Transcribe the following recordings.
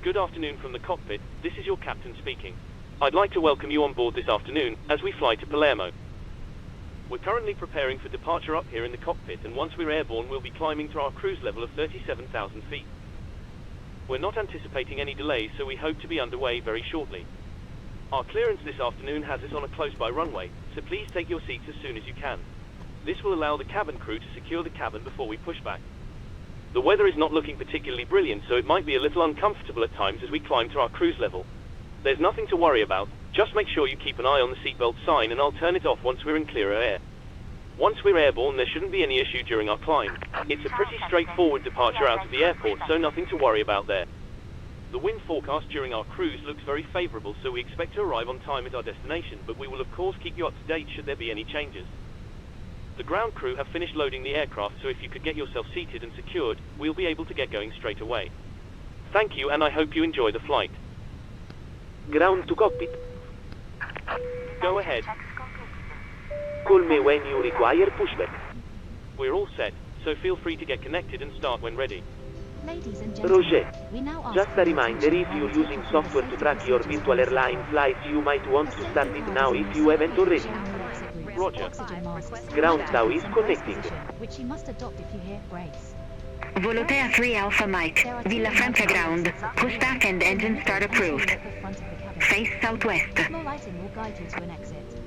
Good afternoon from the cockpit, this is your captain speaking. I'd like to welcome you on board this afternoon as we fly to Palermo. We're currently preparing for departure up here in the cockpit, and once we're airborne we'll be climbing to our cruise level of 37,000 feet. We're not anticipating any delays, so we hope to be underway very shortly. Our clearance this afternoon has us on a close-by runway, so please take your seats as soon as you can. This will allow the cabin crew to secure the cabin before we push back. The weather is not looking particularly brilliant, so it might be a little uncomfortable at times as we climb to our cruise level. There's nothing to worry about, just make sure you keep an eye on the seatbelt sign and I'll turn it off once we're in clearer air. Once we're airborne there shouldn't be any issue during our climb. It's a pretty straightforward departure out of the airport, so nothing to worry about there. The wind forecast during our cruise looks very favourable, so we expect to arrive on time at our destination, but we will of course keep you up to date should there be any changes. The ground crew have finished loading the aircraft, so if you could get yourself seated and secured, we'll be able to get going straight away. Thank you, and I hope you enjoy the flight. Ground to cockpit. Go ahead. Call me when you require pushback. We're all set, so feel free to get connected and start when ready. Ladies and gentlemen, Roger. we now ask Just a reminder, if you're you using software to track your virtual airline flights, you might want to start it now if you haven't already. Roger. Ground now is connecting. Which you must adopt if you hear brace. Volotea 3 Alpha Mike, Villa Francia ground. Pushback and engine start approved. Face southwest. More lighting will guide you to an exit.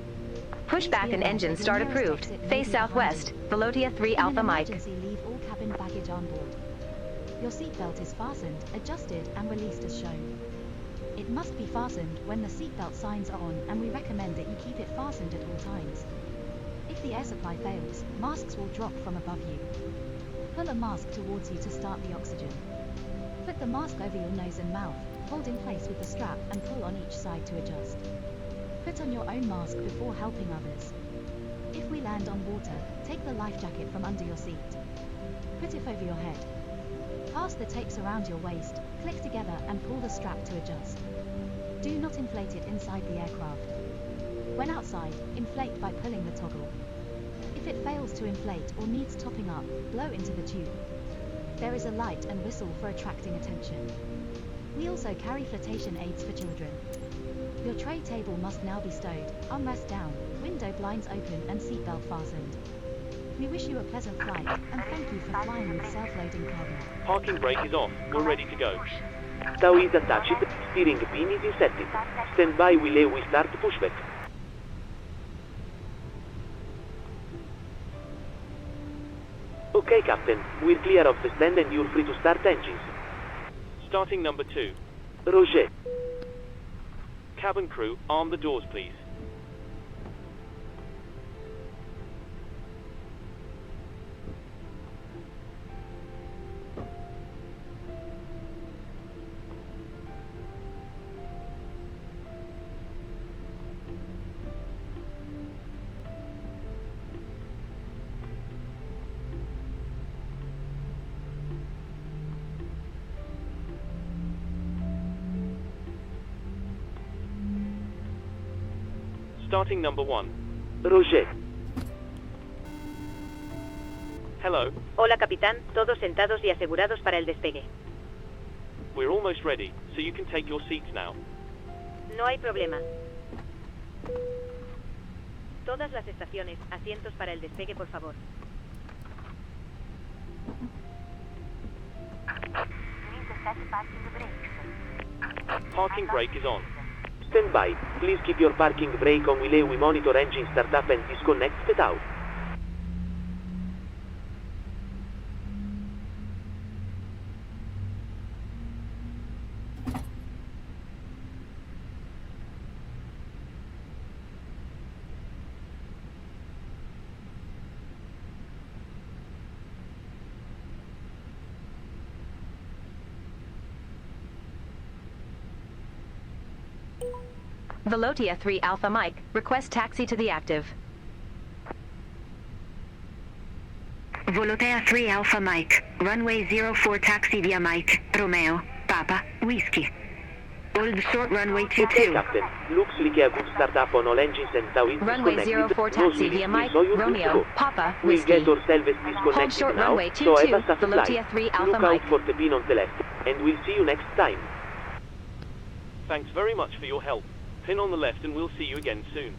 Pushback and engine start approved. Face southwest. Volotea 3 Alpha Mike. Leave all cabin baggage on board. Your seatbelt is fastened, adjusted and released as shown. It must be fastened when the seatbelt signs are on, and we recommend that you keep it fastened at all times. If the air supply fails, masks will drop from above you. Pull a mask towards you to start the oxygen. Put the mask over your nose and mouth, hold in place with the strap and pull on each side to adjust. Put on your own mask before helping others. If we land on water, take the life jacket from under your seat. Put it over your head. Pass the tapes around your waist, click together and pull the strap to adjust. Do not inflate it inside the aircraft. When outside, inflate by pulling the toggle. If it fails to inflate or needs topping up, blow into the tube. There is a light and whistle for attracting attention. We also carry flotation aids for children. Your tray table must now be stowed, armrest down, window blinds open and seatbelt fastened. We wish you a pleasant flight, and thank you for flying with self-loading cargo. Parking brake is off, we're ready to go. Tow is attached, steering pin is inserted. Stand by while we start pushback. Okay, Captain, we're clear of the stand and you're free to start engines. Starting number 2. Roger. Cabin crew, arm the doors please. Starting number 1. Roger. Hello, Hola capitán, todos sentados y asegurados para el despegue. we're almost ready, so you can take your seats now. No hay problema. Todas las estaciones, asientos para el despegue por favor. Parking brake is on. Stand by. Please keep your parking brake on while we monitor engine startup and disconnect the tow. Volotea 3 Alpha Mike, request taxi to the active. Volotea 3 Alpha Mike, runway 04 taxi via Mike, Romeo, Papa, Whiskey. Hold short runway Okay, 22. Captain. Looks like a good startup on all engines and tow is Runway disconnected. 04 taxi Rosie, via Mike, so you're good to Romeo, go. Papa, We'll Whiskey. get ourselves Hold disconnected short now, runway so 22, have a safe Volotea flight. 3 Alpha Look Mike. out for the pin on the left, and we'll see you next time. Thanks very much for your help. Pin on the left and we'll see you again soon.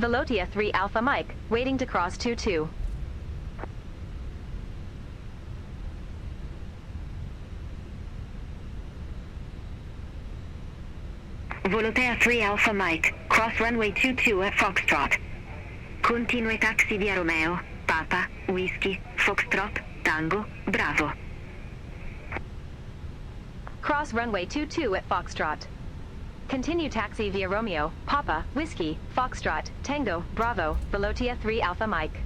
Velotia 3 Alpha Mike, waiting to cross 22. Volotea 3 Alpha Mike, cross runway 22 at Foxtrot. Continue taxi via Romeo, Papa, Whiskey, Foxtrot, Tango, Bravo. Cross runway 22 at Foxtrot. Continue taxi via Romeo, Papa, Whiskey, Foxtrot, Tango, Bravo, Velotia 3 Alpha Mike.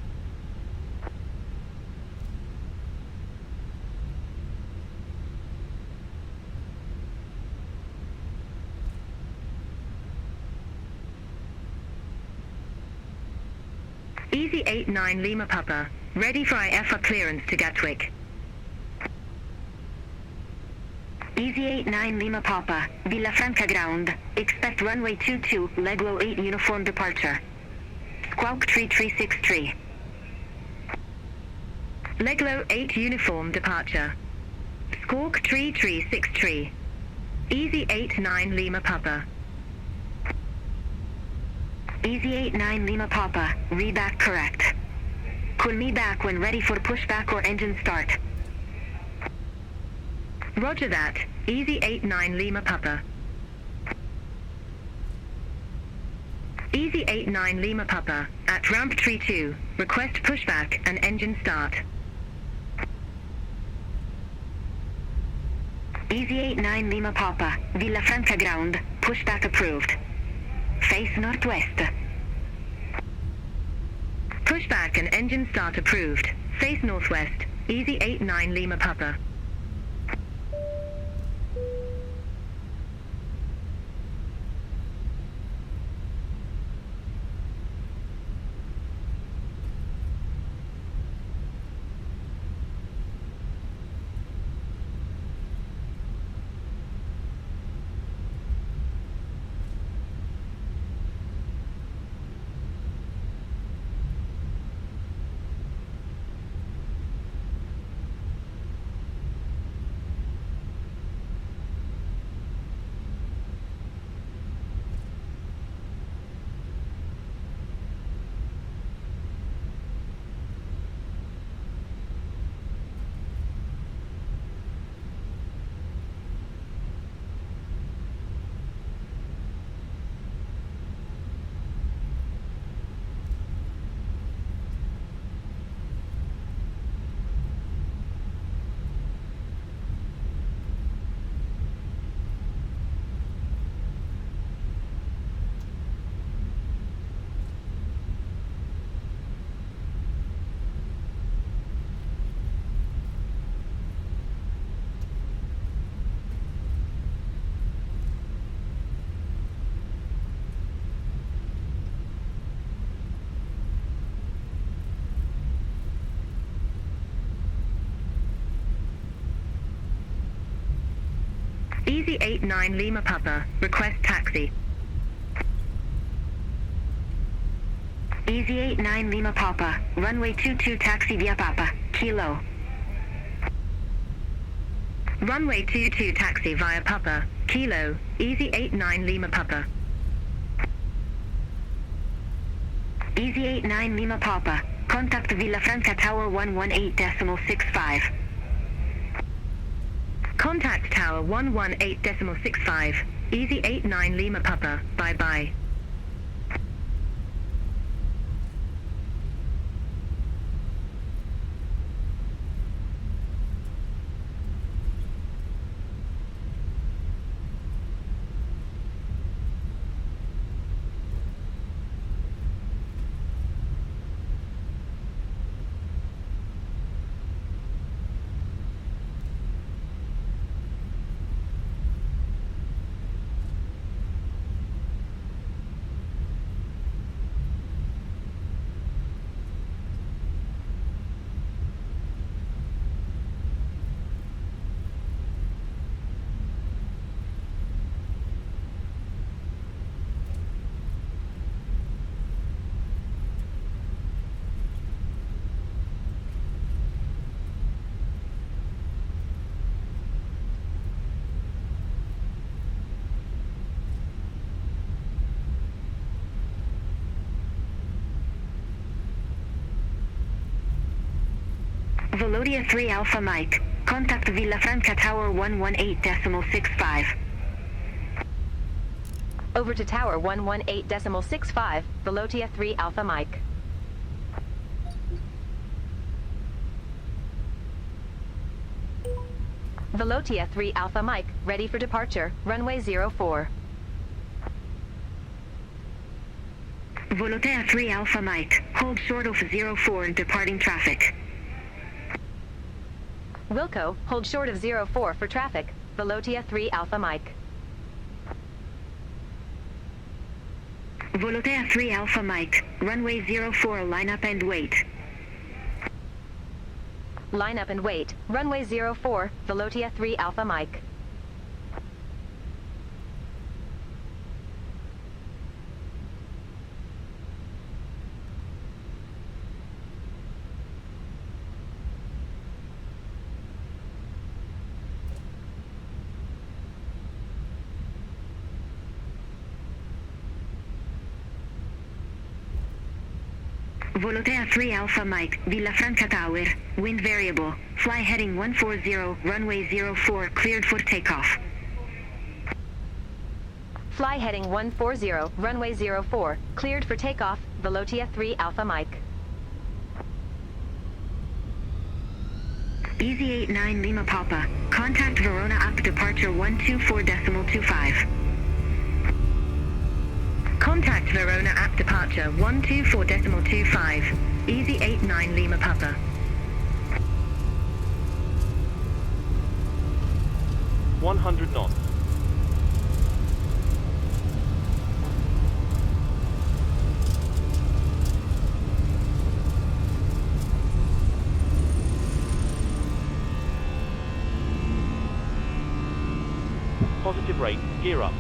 Easy 89 Lima Papa, ready for IFA clearance to Gatwick. Easy 89 Lima Papa, Villafranca ground, expect runway 22, Leglo 8 uniform departure. Squawk 3363. Leglo 8 uniform departure. Squawk 3363. Easy 89 Lima Papa. Easy 89 Lima Papa, reback correct. Call me back when ready for pushback or engine start. Roger that. Easy 89 Lima Papa. Easy 89 Lima Papa, at ramp 32, request pushback and engine start. Easy 89 Lima Papa, Villafranca ground, pushback approved. Face northwest. Pushback and engine start approved. Face northwest. Easy 89 Lima Papa. Easy 89 Lima Papa, request taxi. Easy 89 Lima Papa, runway 22 taxi via Papa, Kilo. Runway 22 taxi via Papa, Kilo, Easy 89 Lima Papa. Easy 89 Lima Papa, contact Villa Franca Tower 118.65. Contact Tower 118.65, Easy 89 Lima Papa, bye-bye. Velodia 3 Alpha Mike. Contact Villa Franca Tower 118.65. Over to Tower 118.65, Velodia 3 Alpha Mike. Velotia 3 Alpha Mike, ready for departure, runway 04. Volotea 3 Alpha Mike. Hold short of 04 and departing traffic. Wilco, hold short of 04 for traffic, Velotia 3 Alpha Mike. Volotea 3 Alpha Mike. Runway 04, line up and wait. Line up and wait, runway 04, Velotia 3 Alpha Mike. Volotea 3 Alpha Mike, Villa Franca Tower, wind variable, fly heading 140, runway 04, cleared for takeoff. Fly heading 140, runway 04, cleared for takeoff, Velotia 3 Alpha Mike. Easy 89 Lima Papa, contact Verona up departure 124.25. Contact Verona at departure 124.25, Easy 89 Lima Papa. $100 knots. Positive rate, gear up.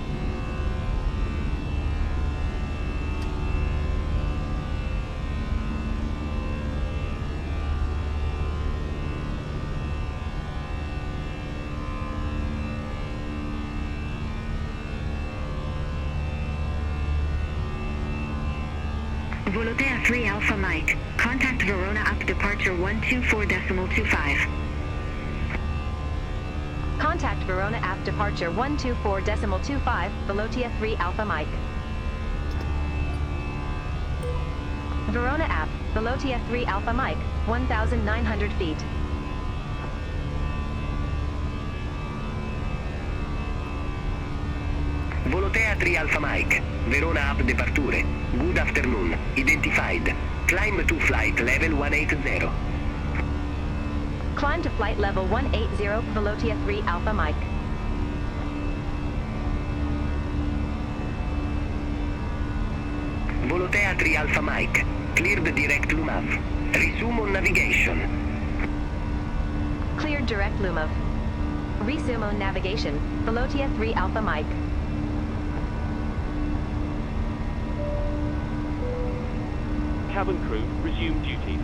Volotea 3 Alpha Mike, contact Verona up departure 124.25. Contact Verona app departure 124.25, Velotia 3 Alpha Mike. Verona app, Velotia 3 Alpha Mike, 1,900 feet. Volotea 3 Alpha Mike, Verona up departure. Good afternoon, identified. Climb to flight level 180. Climb to flight level 180, Velotia 3 Alpha Mike. Volotea 3 Alpha Mike, cleared direct LUMAV. Resume on navigation. Cleared direct Lumov. Resume on navigation. Velotia 3 Alpha Mike. Cabin crew, resume duties.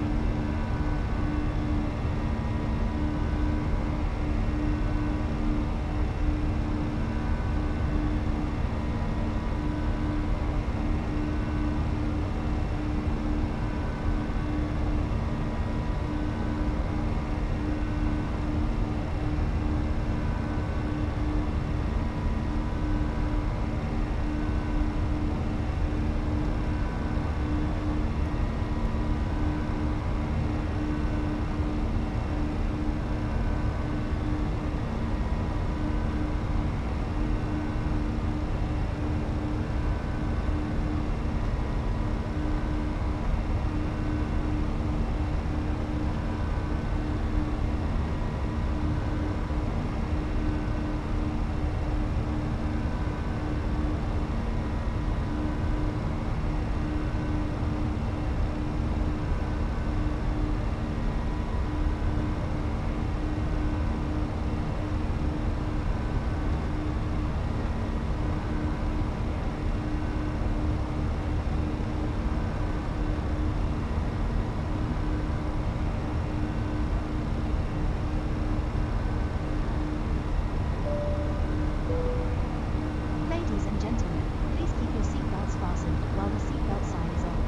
Ladies and gentlemen, please keep your seatbelts fastened while the seatbelt sign is on.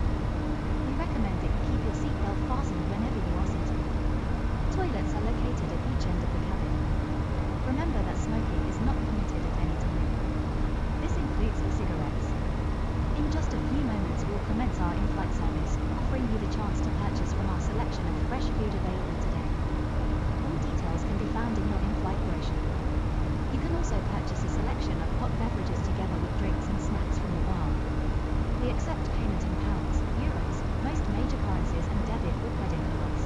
We recommend that you keep your seatbelt fastened whenever you are seated. Toilets are located at each end of the cabin. Remember that smoking is not permitted at any time. This includes e-cigarettes. In just a few moments we'll commence our in-flight service, offering you the chance to purchase from our selection of fresh food available today. All details can be found in your in-flight brochure. You can also purchase a selection of hot beverages together with drinks and snacks from the bar. We accept payment in pounds, euros, most major currencies and debit or credit cards.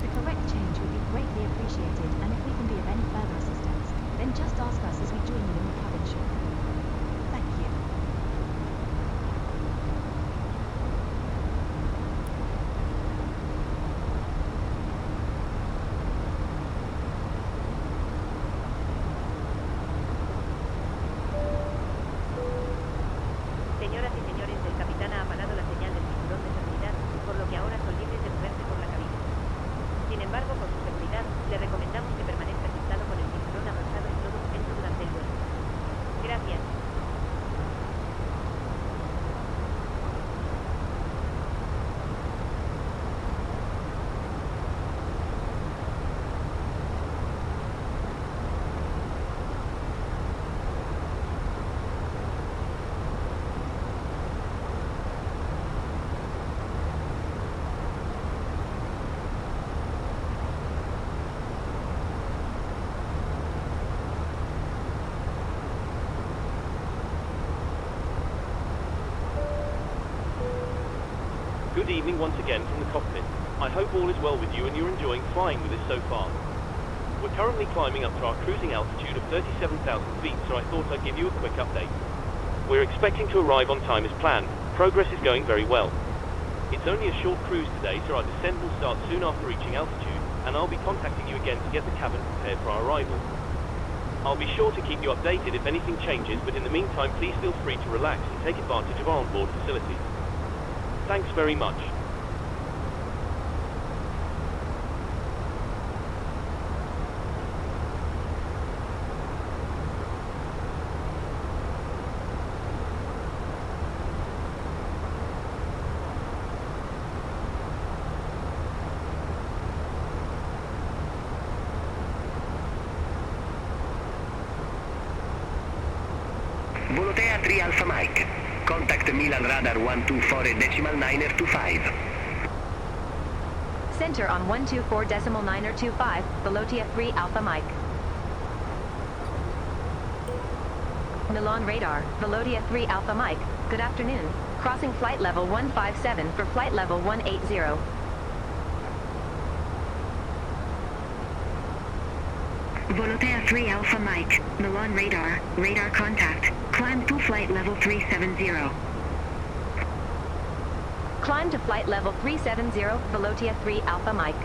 The correct change would be greatly appreciated, and if we can be of any further assistance, then just ask us as we join you in the cabin shortly. Thank you. Señoras y señores, el capitán ha apagado la señal del cinturón de seguridad, por lo que ahora son libres de moverse por la cabina. Sin embargo, por su seguridad, le recomendamos que permanezca sentado con el cinturón abrochado en todo momento durante el vuelo. Gracias. Good evening once again from the cockpit. I hope all is well with you and you're enjoying flying with us so far. We're currently climbing up to our cruising altitude of 37,000 feet, so I thought I'd give you a quick update. We're expecting to arrive on time as planned. Progress is going very well. It's only a short cruise today, so our descent will start soon after reaching altitude, and I'll be contacting you again to get the cabin prepared for our arrival. I'll be sure to keep you updated if anything changes, but in the meantime please feel free to relax and take advantage of our onboard facilities. Thanks very much. Volotea 3 Alpha Mike. Contact Milan Radar 124.925. Center on 124.925, Velotia 3 Alpha Mike. Milan Radar, Velotia 3 Alpha Mike. Good afternoon. Crossing flight level 157 for flight level 180. Volotea 3 Alpha Mike, Milan Radar, radar contact. Climb to flight level 370. Climb to flight level 370, Velotia 3 Alpha Mike.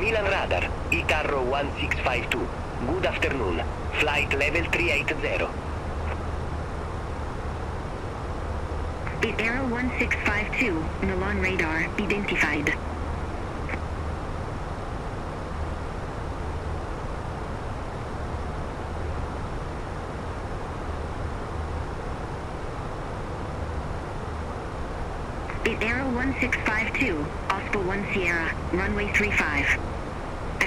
Milan radar, Itarro 1652. Good afternoon. Flight level 380. Bit Arrow 1652, Milan radar, identified. Bit Arrow 1652, Oscar 1 Sierra, runway 35.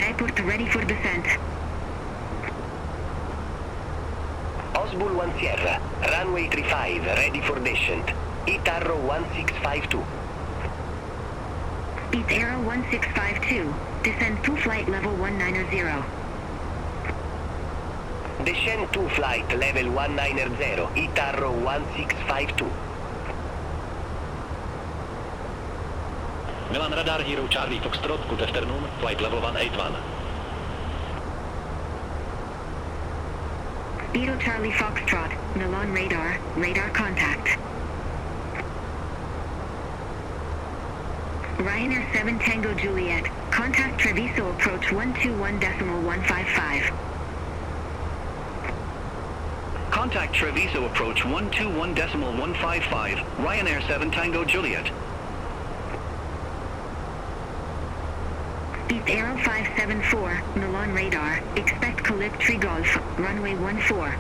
Airport ready for descent. Osbul 1 Sierra, runway 35, ready for descent. Itarro 1652. Bit Arrow 1652, descend to flight level 190. Descend to flight level 190, Itarro 1652. Milan radar, Hero Charlie Foxtrot, good afternoon, flight level 181. Hero Charlie Foxtrot, Milan radar, radar contact. Ryanair 7 Tango Juliet, contact Treviso approach 121.155. Contact Treviso approach 121.155, Ryanair 7 Tango Juliet. Beat Arrow 574, Milan radar, expect Lipx-Licj Golf, runway 14.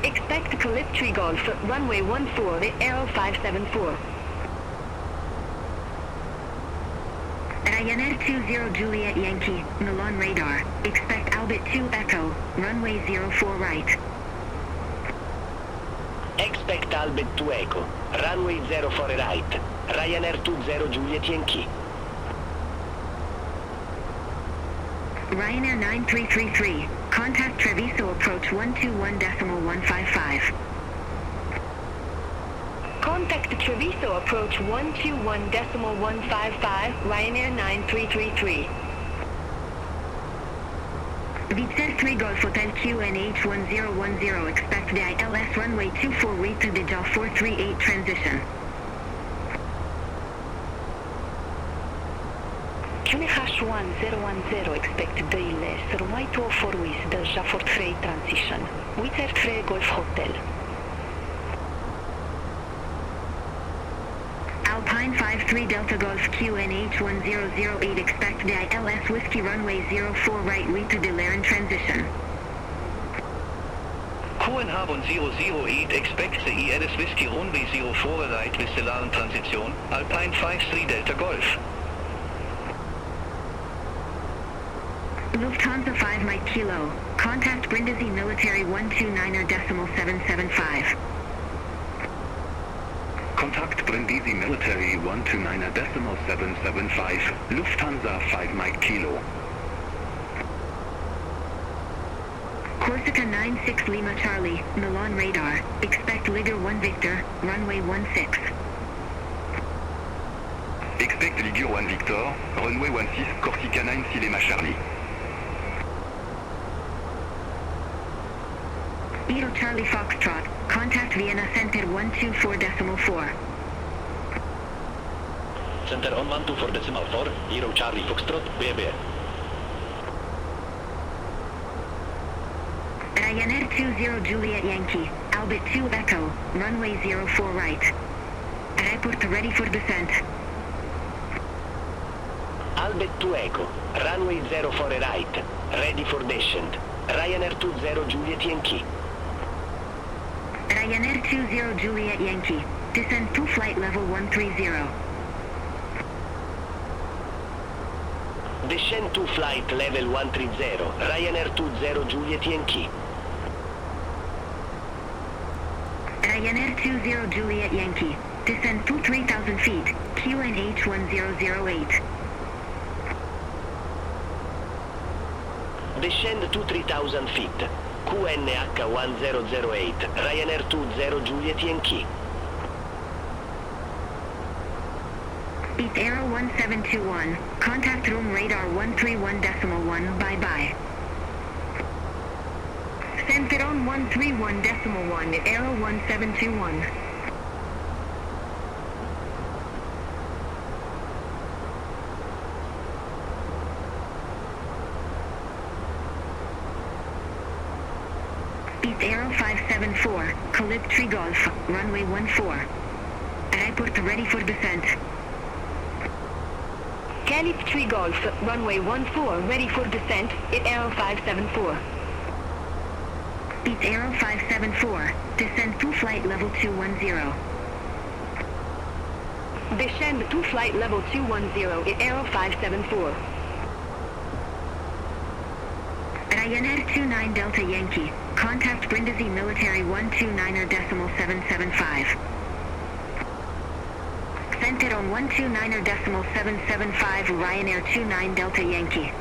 Expect Lipx-Licj Golf, runway 14, Arrow 574. Ryanair 20 Juliet Yankee, Milan radar, expect Albit 2 Echo, runway 04 right. Expect Albit 2 Echo, runway 04 right. Ryanair 20 Juliet Yankee. Ryanair 9333, contact Treviso approach 121.155. Contact Treviso approach 121.155, Ryanair 9333. Vitzer 3 Golf Hotel QNH 1010, expect the ILS runway 24 read to the JAL 438 transition. QNH 1010, expect the ILS runway 24 with the JAL 438 transition. Vitzer 3 Golf Hotel. Alpine 53 Delta Golf QNH 1008, expect the ILS Whiskey runway 04 right read to the Laren transition. QNH 1008, expect the ILS Whiskey runway 04 right with the Laren transition. Alpine 53 Delta Golf. Lufthansa 5 Mike Kilo, contact Brindisi Military 129.775. Contact Brindisi Military 129.775, Lufthansa 5 Mike Kilo. Corsica 96 Lima Charlie, Milan radar, expect Liger 1 Victor, runway 16. Expect Ligur 1 Victor, runway 16, Corsica 96 Lima Charlie. Edo Charlie Foxtrot, contact Vienna Center 124.4. Center on 124.4, Hero Charlie Foxtrot, BB. Ryanair 20 Juliet Yankee, Albit 2 Echo, runway 04 right. Airport ready for descent. Albit 2 Echo, runway 04 right, ready for descent. Ryanair 20 Juliet Yankee. Ryanair 20 Juliet Yankee, descend to flight level 130. Descend to flight level 130, Ryanair 20 Juliet Yankee. Ryanair 20 Juliet Yankee, descend to 3,000 feet, QNH 1008. Descend to 3,000 feet, QNH 1008, Ryanair 20 Juliet Yankee. Beat Arrow 1721, contact room radar 131.1, bye-bye. Center on 131.1, Arrow 1721. Beat Aero 574, Lipx-Licj Golf, runway 14. Airport ready for descent. Lipx-Licj Golf, runway 14, ready for descent, at Aero 574. Beat Aero 574, descend to flight level 210. Descend to flight level 210 at Aero 574. Ryanair 29 Delta Yankee, contact Brindisi Military 129.775. Center on 129.775 Ryanair 29 Delta Yankee.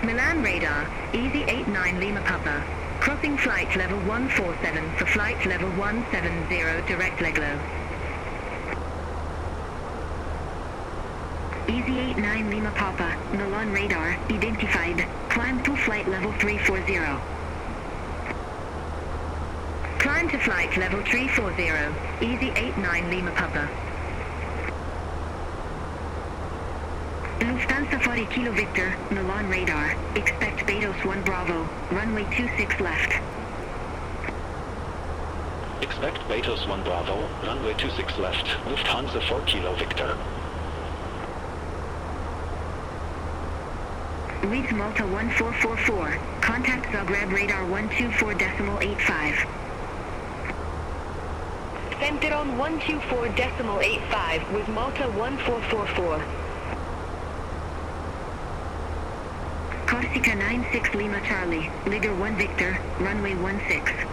Milan radar, Easy 89 Lima Papa. Crossing flight level 147 for flight level 170 direct leg low. Easy 89 Lima Papa, Milan radar, identified, climb to flight level 340. Climb to flight level 340, Easy 89 Lima Papa. Lufthansa 40 Kilo Victor, Milan radar, expect Betos 1 Bravo, runway 26 left. Expect Betos 1 Bravo, runway 26 left, Lufthansa 4 Kilo Victor. Reach Malta 1444, contact Zagreb radar 124.85. Center on 124.85 with Malta 1444. Corsica 96 Lima Charlie, Liger 1 Victor, runway 16.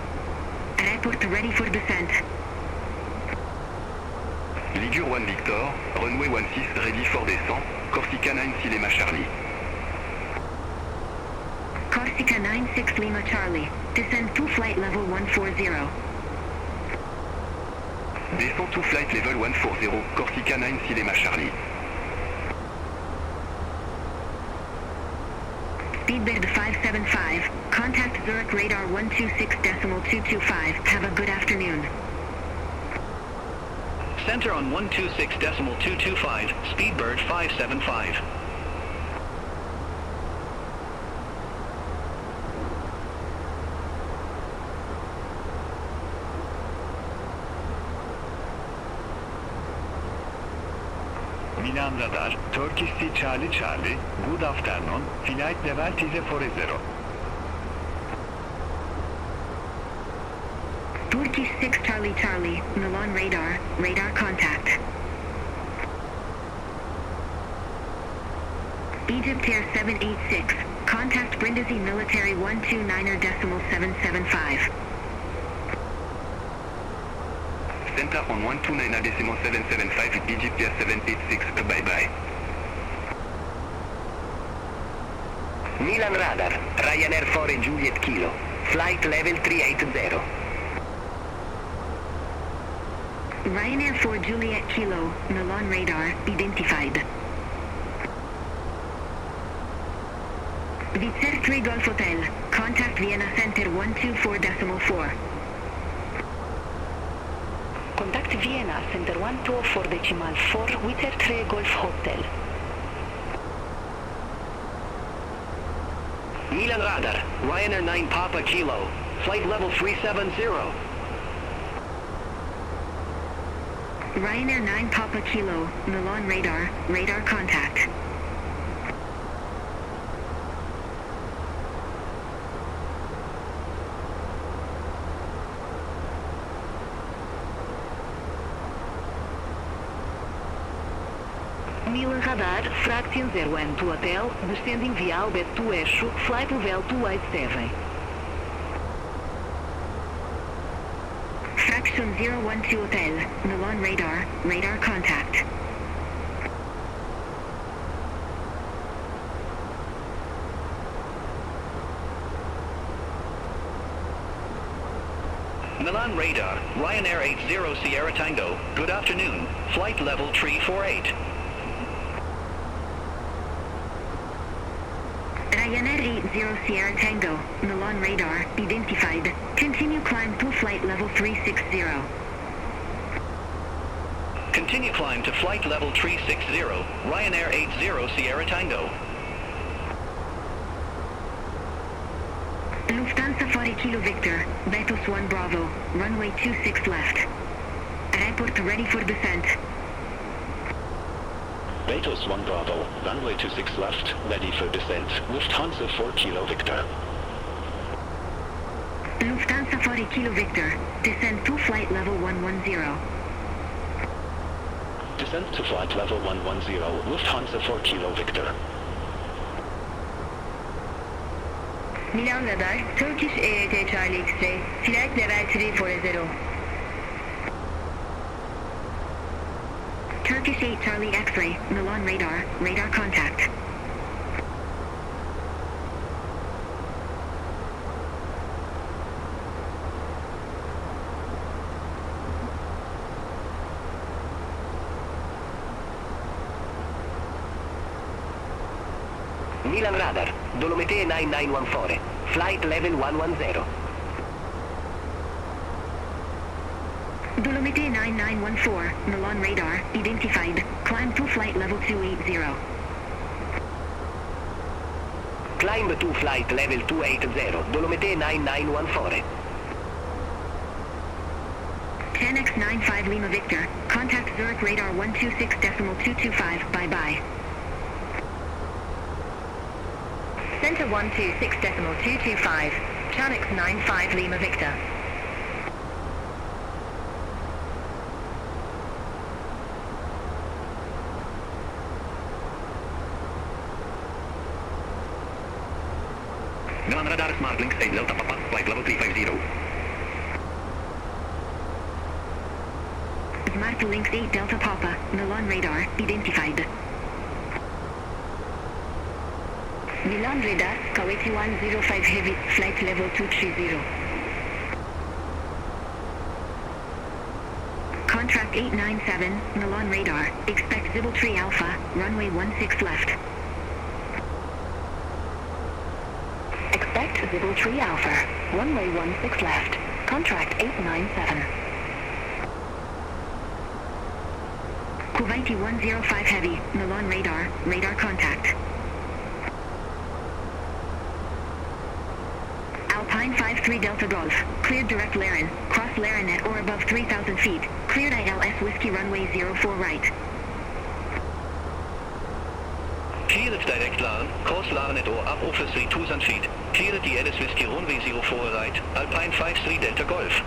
Airport ready for descent. Ligur 1 Victor, runway 16 ready for descent, Corsica 96 Lima Charlie. Corsica 96 Lima Charlie, descend to flight level 140. Descend to flight level 140, Corsica 96 Lima Charlie. Speedbird 575, contact Zurich radar 126.225, have a good afternoon. Center on 126.225, Speedbird 575. Milan radar, Turkish Sea Charlie Charlie, good afternoon, flight level TZ40. Turkish 6 Charlie Charlie, Milan radar, radar contact. Egypt Air 786, contact Brindisi Military 129.775. Center on 129.775 Egypt Air 786, bye-bye. Milan radar, Ryanair 4 Juliet Kilo, flight level 380. Ryanair 4 Juliet Kilo, Milan radar, identified. Vizer 3 Golf Hotel, contact Vienna Center 124.4. Contact Vienna Center 124.4 Vizer 3 Golf Hotel. Milan radar, Ryanair 9 Papa Kilo, flight level 370. Ryanair 9 Papa Kilo, Milan radar, radar contact. Milan radar, fraction 01 to hotel, descending via Albert to Eixo, flight level 287. Fraction 012 hotel, Milan radar, radar contact. Milan radar, Ryanair 80 Sierra Tango, good afternoon, flight level 348. Ryanair 80 Sierra Tango, Milan radar, identified. Continue climb to flight level 360. Continue climb to flight level 360, Ryanair 80 Sierra Tango. Lufthansa 40 Kilo Victor, Betos 1 Bravo, runway 26 left. Airport ready for descent. Betos 1 Bravo, runway 26 left, ready for descent. Lufthansa 4 Kilo Victor. Lufthansa 40 Kilo Victor, descend to flight level 110. Descent to flight level 110, Lufthansa 4 Kilo Victor. Milan Radar, Turkish AAT Charlie X-ray, flight level 340. Turkish 8 Charlie X-ray, Milan Radar, radar contact. Milan Radar, Dolomite 9914, flight level 110. Dolomite 9914, Milan Radar, identified, climb to flight level 280. Climb to flight level 280, Dolomite 9914. Fenix 95 Lima Victor, contact Zurich Radar 126.225, bye-bye. Center 126.225, Fenix 95 Lima Victor. Milan Radar Smart Link 8 Delta Papa, flight level 350. Smart Links 8 Delta Papa, Milan Radar, identified. Milan Radar, Kuwaiti 105 Heavy, flight level 230. Contract 897, Milan Radar, expect Zibble 3 Alpha, runway 16 left. Expect Zibble 3 Alpha, runway 16 left, contract 897. Kuwaiti 105 Heavy, Milan Radar, radar contact. Alpine 53 Delta Golf, cleared direct Laren, cross Laren at or above 3,000 feet, cleared ILS Whiskey runway 04 right. Cleared direct Laren, cross Laren at or up over 3,000 feet, cleared the ILS Whiskey runway 04 right, Alpine 53 Delta Golf.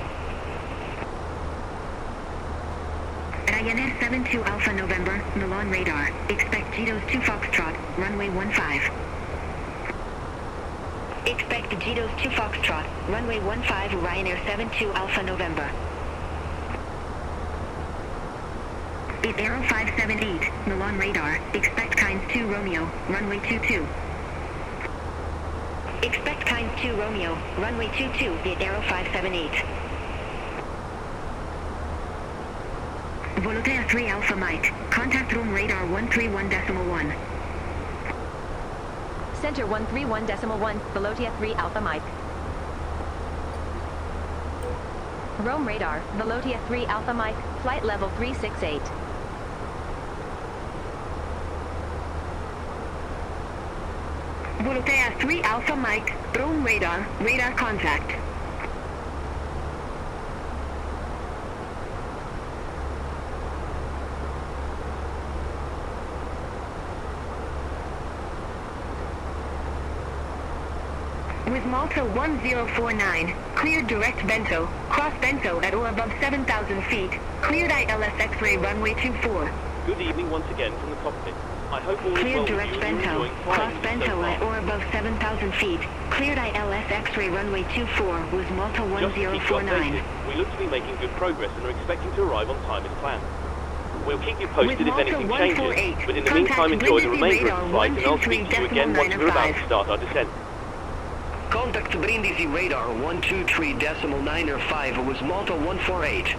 Ryanair 72 Alpha November, Milan Radar, expect Jitos 2 Foxtrot, runway 15. Expect Jitos 2 Foxtrot, runway 15, Ryanair 72 Alpha November. It's Aero 578, Milan Radar, expect Kinds 2 Romeo, runway 22. Expect Kinds 2 Romeo, runway 22, it's Aero 578. Volotea 3 Alpha Mike, contact room radar 131.1. Center 131.1, Volotea 3 Alpha Mike. Rome Radar, Volotea 3 Alpha Mike, flight level 368. Volotea 3 Alpha Mike, Rome Radar, radar contact. With Malta 1049, cleared direct Bento, cross Bento at or above 7,000 feet, cleared ILS X-ray runway 24. Good evening once again from the cockpit. I hope all is well Cleared with you direct and you're Bento, enjoying cross flying so Bento far. at or above 7,000 feet, cleared ILS X-ray runway 24 with Malta Just to keep you 1049. updated, we look to be making good progress and are expecting to arrive on time as planned. We'll keep you posted With if anything Malta changes, 148, but in the contact meantime enjoy the Brindisi remainder of the flight and I'll speak to you again once we're about to start our descent. Contact Brindisi Radar 123.905 with Malta 148.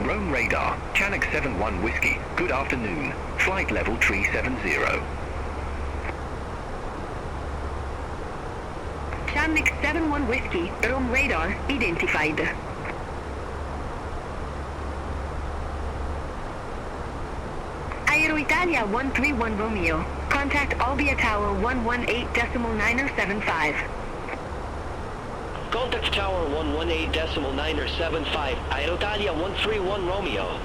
Rome radar, Chinook 71 Whiskey, good afternoon. Flight level 370. Chinook 71 Whiskey, Rome radar, identified. Aero Italia 131 Romeo, contact Albia Tower 118.975. Contact Tower 118.975, Aerotalia 131 Romeo.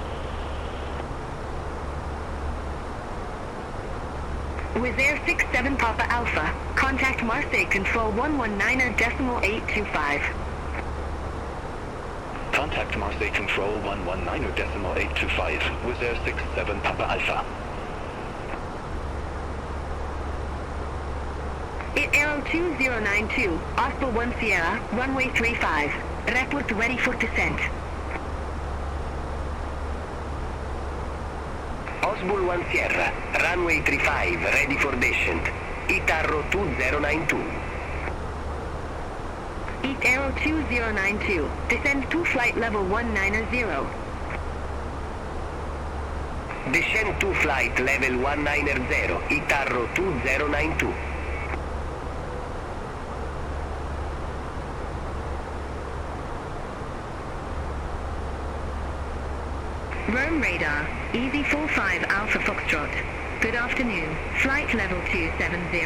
Wizz Air 67 Papa Alpha, contact Marseille Control 119.825. Contact Marseille Control 119.825, Wizz Air 67 Papa Alpha. Aero 2092, Osprey 1 Sierra, runway 35. Report ready for descent. Osbull 1 Sierra, runway 35, ready for descent. Itarro 2092. Aero 2092, descend to flight level 190. Descend to flight level 190, Itarro 2092. Rome radar, Easy 45 Alpha Foxtrot. Good afternoon, flight level 270.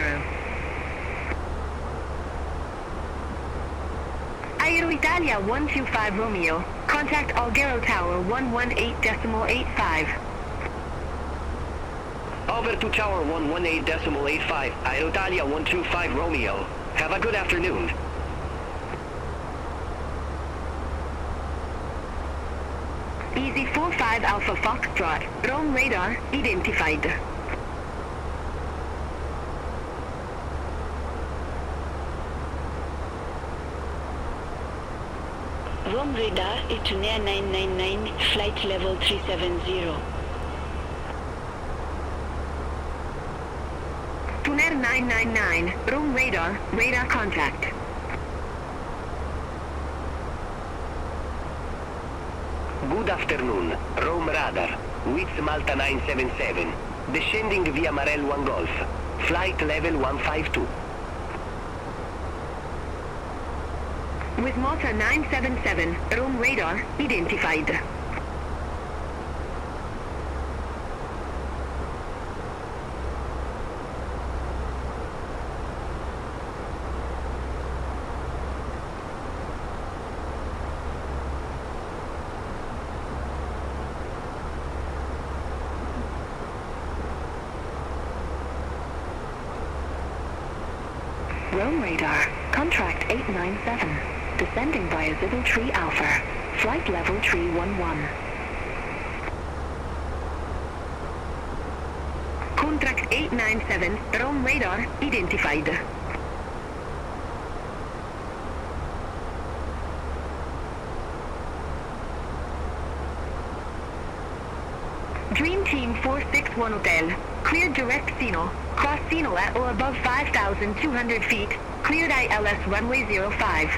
Aero Italia 125 Romeo, contact Alghero Tower 118.85. Over to Tower 118.85, Aerotalia 125 Romeo. Have a good afternoon. Easy 45 Alpha Foxtrot, Rome radar, identified. Rome radar, Etunair 999, flight level 370. Tuner 999, Rome radar, radar contact. Good afternoon, Rome radar, Wizz Malta 977, descending via Marel 1 Golf, flight level 152. With Malta 977, Rome radar, identified. Rome radar, contract 897, descending via Zibble Tree Alpha, flight level 311. Contract 897, Rome radar, identified. Dream Team 461 Hotel, cleared direct Sino, cross Sino at or above 5,200 feet, cleared ILS runway 05.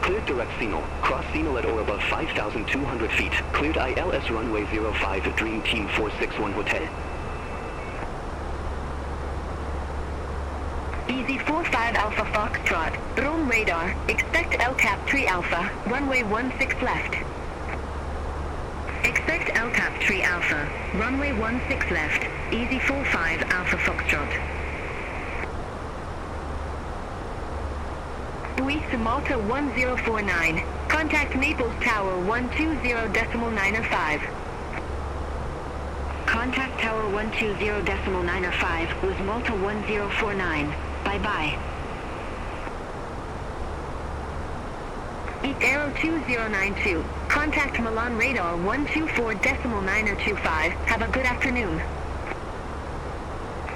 Cleared direct Sino, cross Sino at or above 5,200 feet, cleared ILS runway 05, Dream Team 461 Hotel. Easy 45 Alpha Foxtrot, Rome radar, expect LCAP 3 Alpha, runway 16 left. Expect LCAP 3 Alpha, runway 16 left, Easy 45 Alpha Foxtrot. Wizz Malta 1049, contact Naples Tower 120.905. Contact Tower 120.905 with Malta 1049. Bye-bye. Aero 2092, contact Milan radar 124.925. Have a good afternoon.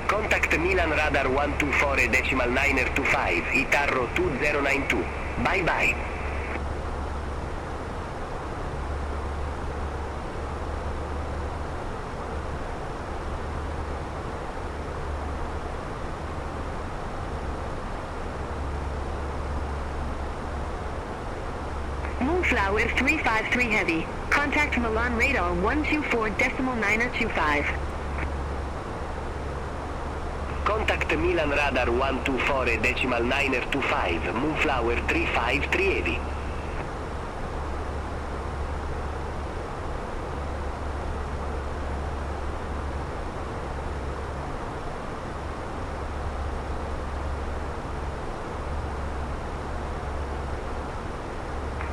Contact Milan radar 124.925, Itarro 2092. Bye-bye. Moonflower 353 Heavy. Contact Milan Radar 124.925. Contact Milan Radar 124.925, Moonflower 353 Heavy.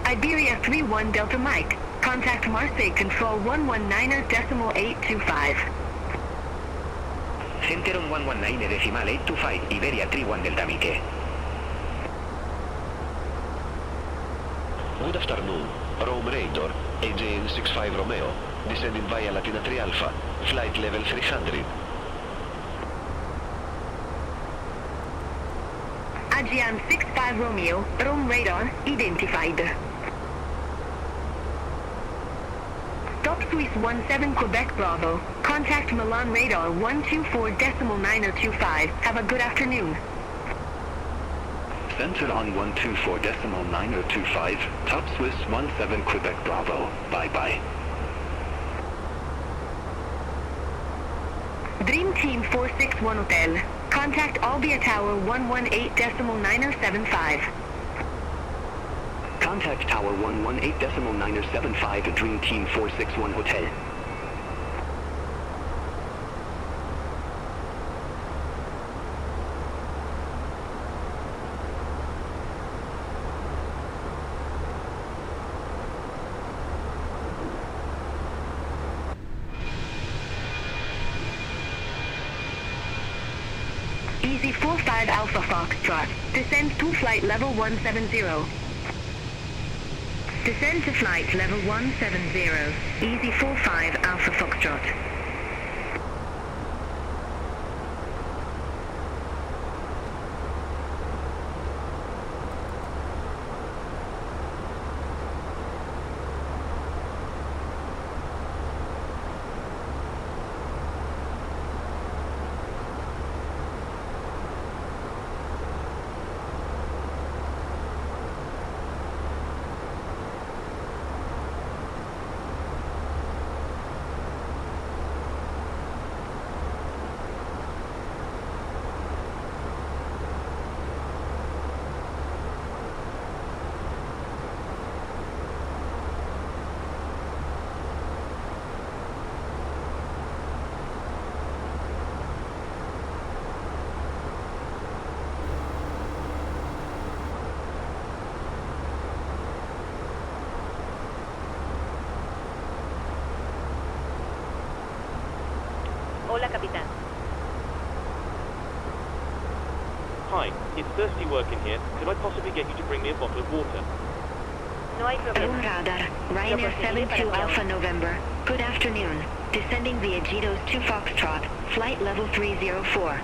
Iberia 31 Delta Mike. Contact Marseille Control 119.825. Center on 119.825, Iberia 31 Delta Mike. Good afternoon. Rome Radar, AJN 65 Romeo, descending via Latina 3 Alpha, flight level 300. AJN 65 Romeo, Rome Radar, identified. Top Swiss 17 Quebec Bravo. Contact Milan Radar 124.925. Have a good afternoon. Center on 124.925, Top Swiss 17 Quebec Bravo. Bye-bye. Dream Team 461 Hotel. Contact Albia Tower 118.975. Contact Tower 118.975, Dream Team 461 Hotel. Easy 45 Alpha Foxtrot. Descend to flight level 170. Descend to flight level 170. Easy 45 Alpha Foxtrot. Hola, capitán. Hi, it's thirsty work in here. Could I possibly get you to bring me a bottle of water? No hay Room problema. Radar, Ryanair 72 Alpha November. Good afternoon. Descending via Jitos 2 Foxtrot, flight level 304.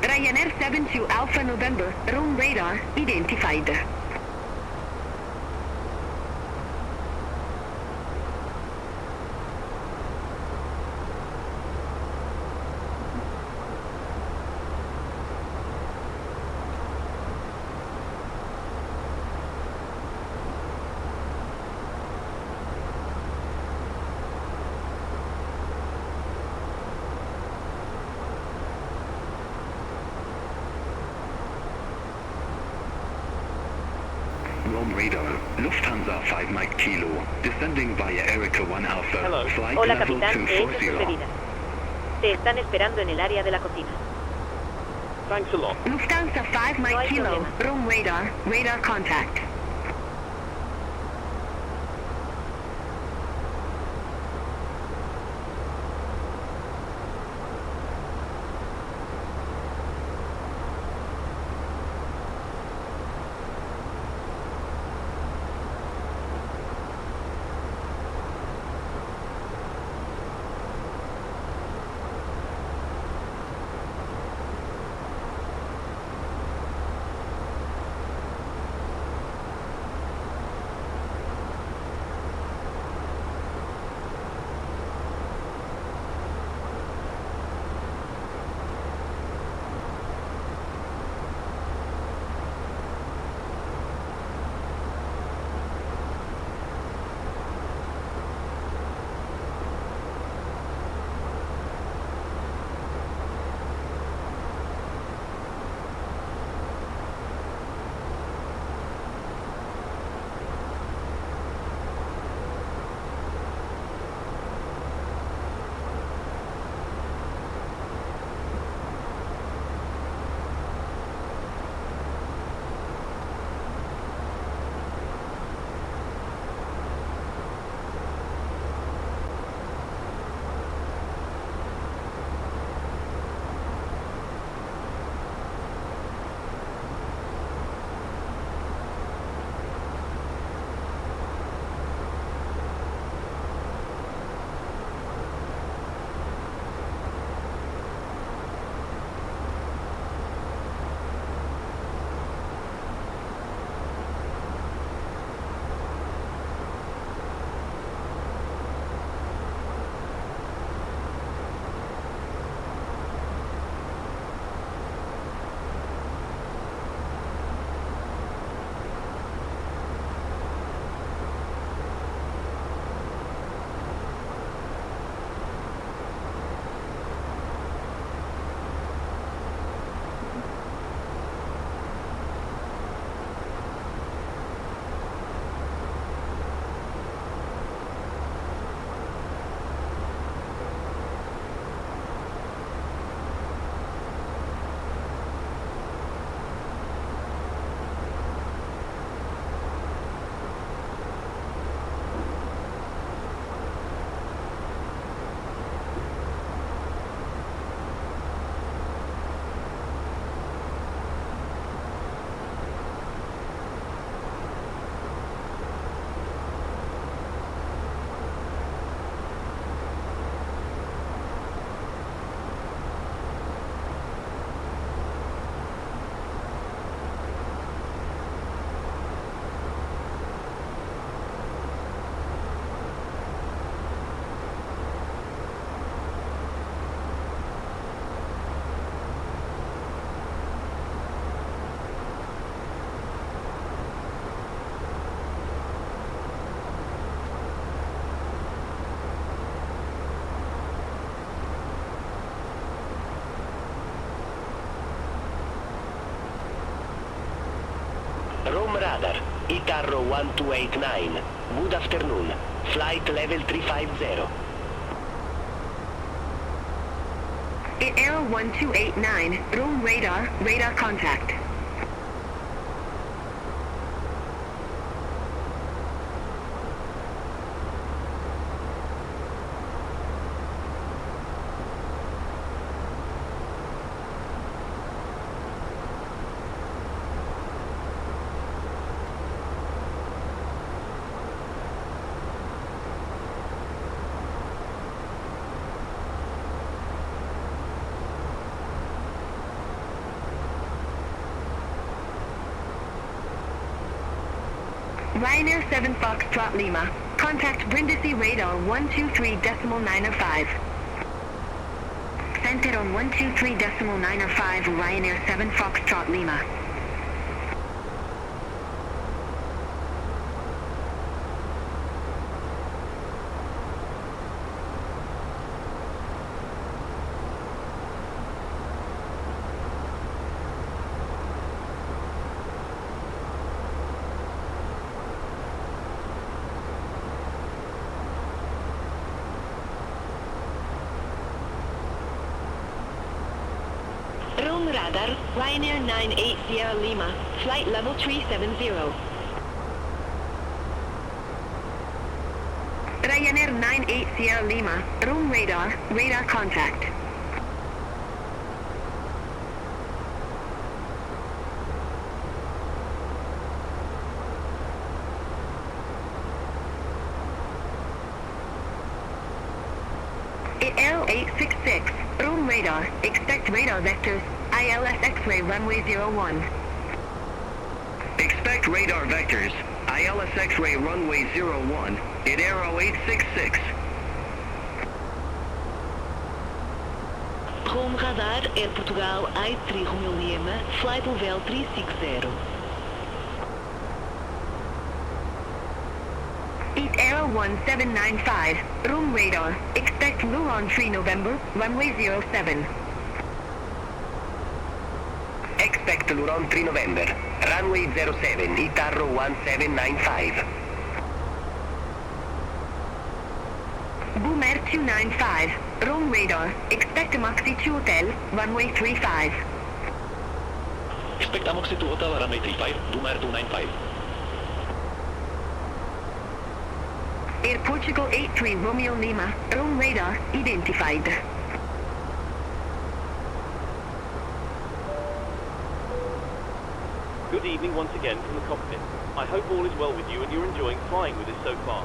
Ryanair 72 Alpha November, room radar, identified. Rome Radar, Lufthansa 5 Mike Kilo, descending via Erica 1 Alpha, Hello. flight Hola, level capitán. He hecho sus 240. bebidas. Te están esperando en el área de la cocina. Thanks a lot. Lufthansa 5 No Mike hay Kilo, problema. room radar, radar contact. radar, Itarro 1289. Good afternoon. Flight level 350. Aero 1289, Rome radar, radar contact. Ryanair 7 Foxtrot Lima. Contact Brindisi radar 123.905. Center on 123.905 Ryanair 7 Foxtrot Lima. Rome radar, Ryanair 98 Sierra Lima, flight level 370. Ryanair 98 Sierra Lima, Rome radar, radar contact. Aero 866, Rome radar, expect radar vectors, ILS X-ray runway 01. Expect radar vectors, ILS X-ray runway 01, Aero 866. Rome radar, Air Portugal, I3 Romeo Lima, flight level 360. Aero 1795, Rome radar, expect Luron 3 November, runway 07. Expect Luron 3 November, runway 07, Itarro 1795. Boomer 295, Rome radar, expect Amoxi 2 Hotel, runway 35. Expect Amoxi 2 Hotel, runway 35, Boomer 295. Air Portugal 83 Romeo Lima, Rome radar, identified. Good evening once again from the cockpit. I hope all is well with you and you're enjoying flying with us so far.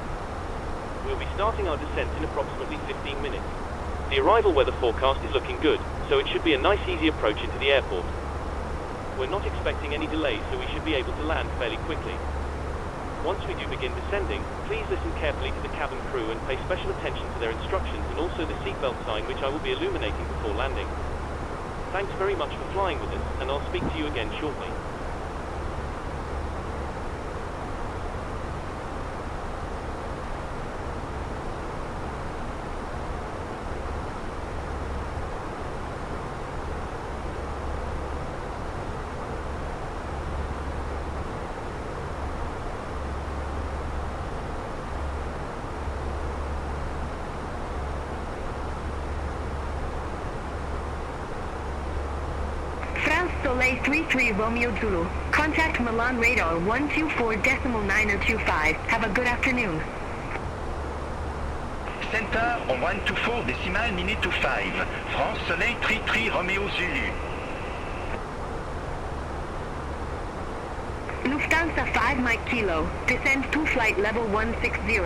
We'll be starting our descent in approximately 15 minutes. The arrival weather forecast is looking good, so it should be a nice easy approach into the airport. We're not expecting any delays, so we should be able to land fairly quickly. Once we do begin descending, please listen carefully to the cabin crew and pay special attention to their instructions and also the seatbelt sign, which I will be illuminating before landing. Thanks very much for flying with us, and I'll speak to you again shortly. Soleil 33 Romeo Zulu. Contact Milan radar 124.925. Have a good afternoon. Center 124.25. France Soleil 33 Romeo Zulu. Lufthansa 5 Mike Kilo. Descend to flight level 160.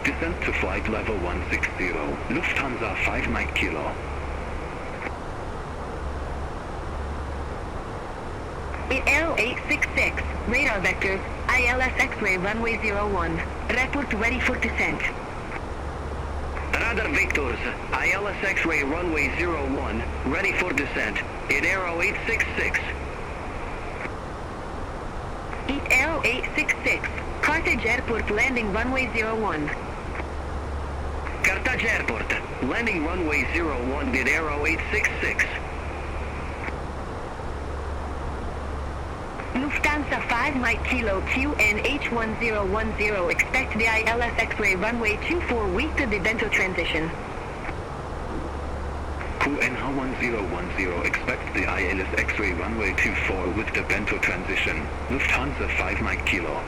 Descent to flight level 160. Lufthansa 5 Mike Kilo. Aero 866, radar vectors, ILS X-ray runway 01. Report ready for descent. Radar vectors, ILS X-ray runway 01, ready for descent. Aero 866. Aero 866, Carthage Airport landing runway 01. Carthage Airport, landing runway 01, Aero 866. Lufthansa 5 Mike Kilo QNH1010, expect the ILS X-ray runway 24 with the Bento transition. QNH1010, expect the ILS X-ray runway 24 with the Bento transition. Lufthansa 5 Mike Kilo.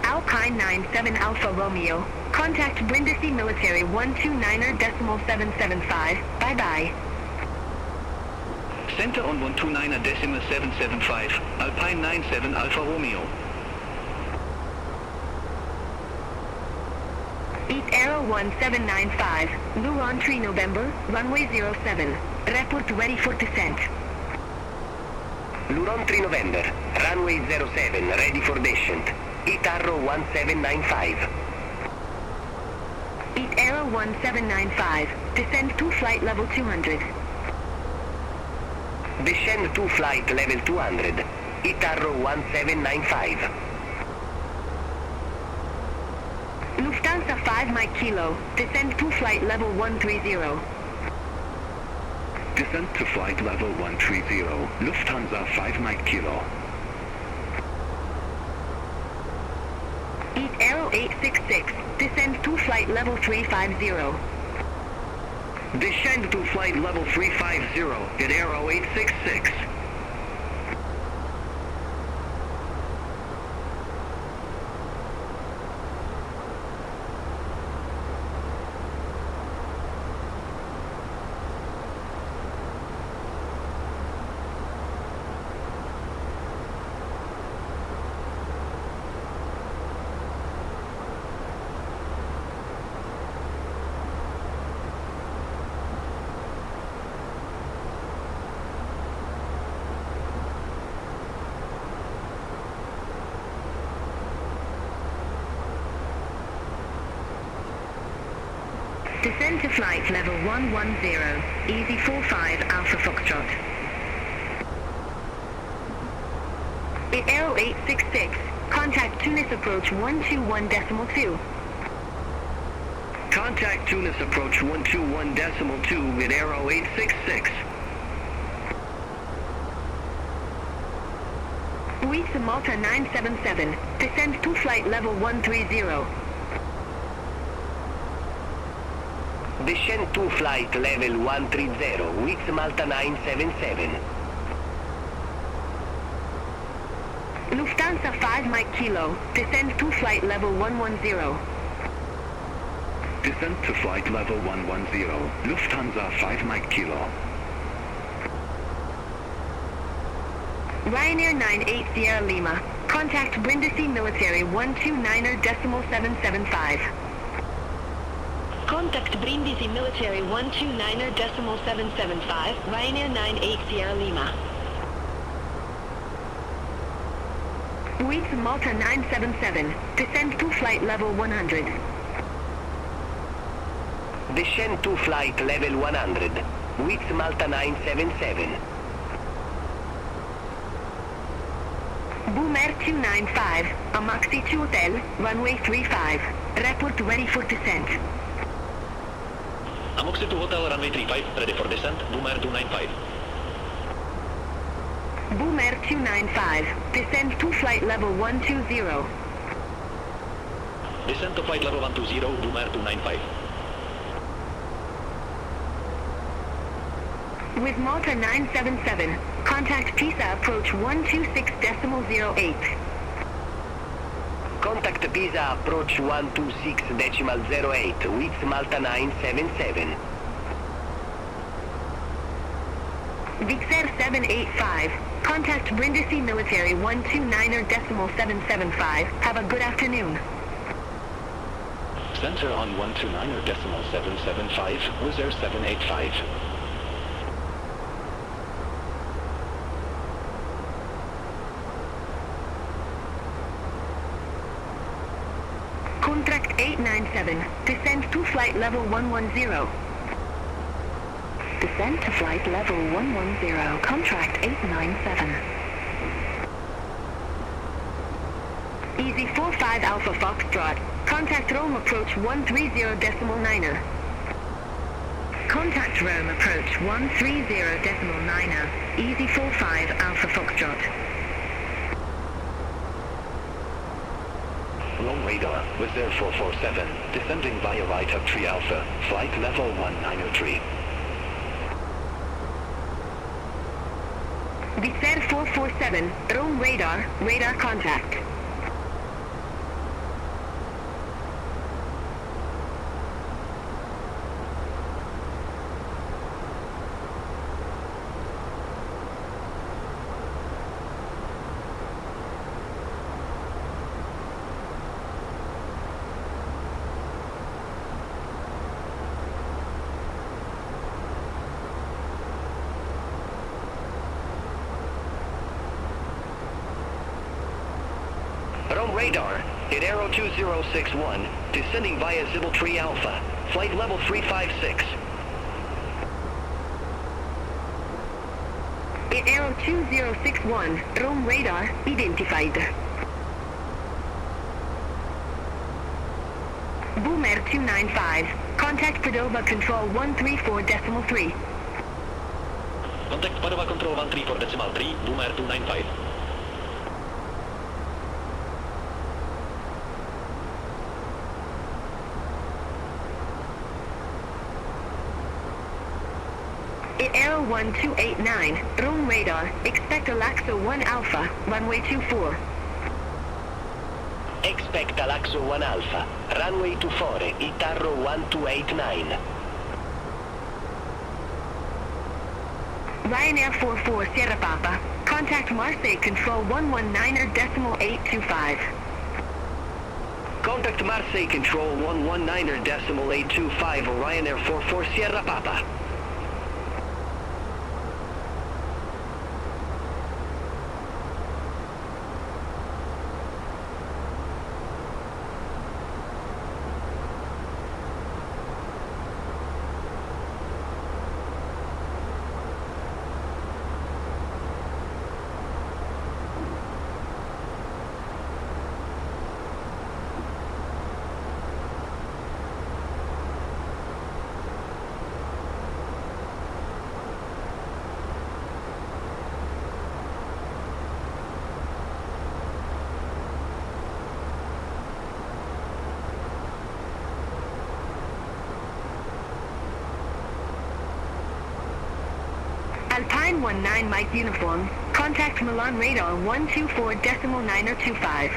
Alpine 97 Alpha Romeo, contact Brindisi Military 129.775, bye-bye. Center on 129.775, Alpine 97 Alfa Romeo. Eat Arrow 1795, Luron 3 November, runway 07, report ready for descent. Luron 3 November, runway 07, ready for descent. Eat Arrow 1795. Eat Arrow 1795, descend to flight level 200. Descend to flight level 200. Eat Arrow 1795. Lufthansa 5 Mike Kilo, descend to flight level 130. Descent to flight level 130. Lufthansa 5 Mike Kilo. Eat Arrow 866, descend to flight level 350. Descend to flight level 350 at Arrow 866. Descend to flight level 110, easy 45 Alpha Foxtrot. At Arrow 866, contact Tunis approach 121.2. Contact Tunis approach 121.2 at Arrow 866. With Malta 977, descend to flight level 130. Descend to flight level 130 with Malta 977. Lufthansa 5 Mike Kilo, descend to flight level 110. Descent to flight level 110. Lufthansa 5 Mike Kilo. Ryanair 98 Sierra Lima, contact Brindisi Military 129.775. Contact Brindisi Military 129.775, Ryanair 98 Sierra Lima. With Malta 977, descend to flight level 100. Descend to flight level 100 with Malta 977. Boom Air 295, Amaxi 2 Hotel, runway 35, report ready for descent. Amoxi 2 Hotel, runway 35, ready for descent, Boom Air 295. Boom Air 295, descend to flight level 120. Descent to flight level 120, Boom Air 295. With Malta 977, contact Pisa approach 126.08. Contact Pisa approach 126.08 with Malta 977. Vixair 785, contact Brindisi Military 129.775. Have a good afternoon. Center on 129.775, Wizz 785. Contract 897, descend to flight level 110. Descend to flight level 110, contract 897. Easy 45 Alpha Foxtrot, contact Rome approach 130.9er. Contact Rome approach 130.90, easy 45 Alpha Foxtrot. Rome radar, reserve 447, descending via right of 3 Alpha, flight level 1903. Vizer 447, Rome radar, radar contact. Rome radar, in Aero 2061, descending via Zibble 3 Alpha, flight level 356. In Aero 2061, Rome radar identified. Boomer 295, contact Padova control 134.3. Contact Padova control 134.3, Boomer 295. Aero 1289, Rome radar, expect Alaxo 1 Alpha, runway 24. Expect Alaxo 1 Alpha, runway 24, Itarro 1289. Ryanair 44 Sierra Papa, contact Marseille control 119.825. Contact Marseille control 119.825, Ryanair 44 Sierra Papa. Alpine 19 Mike uniform, contact Milan radar 124.9025.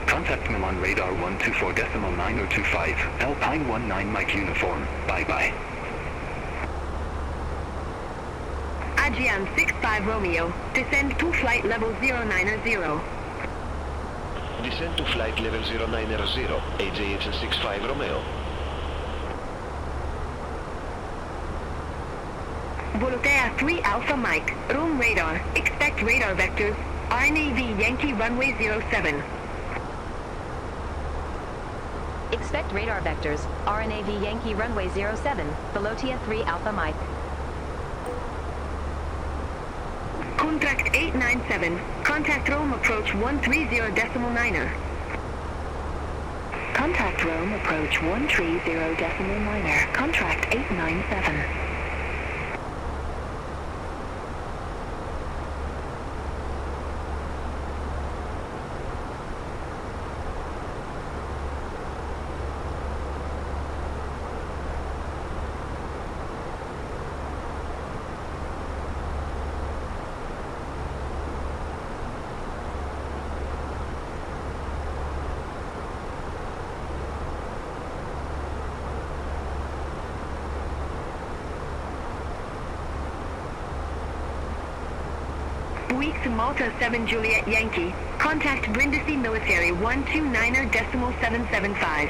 Contact Milan radar 124.9025, Alpine 19 Mike uniform, bye-bye. Aegean 65 Romeo, descend to flight level 090. Descend to flight level 090, AJH 65 Romeo. Volotea 3 Alpha Mike, Rome radar, expect radar vectors, RNAV Yankee runway 07. Expect radar vectors, RNAV Yankee runway 07, Volotea 3 Alpha Mike. Contract 897, contact Rome approach 130.9. Contact Rome approach 130.9, contract 897. Weeks Malta 7 Juliet Yankee, contact Brindisi Military 129.775.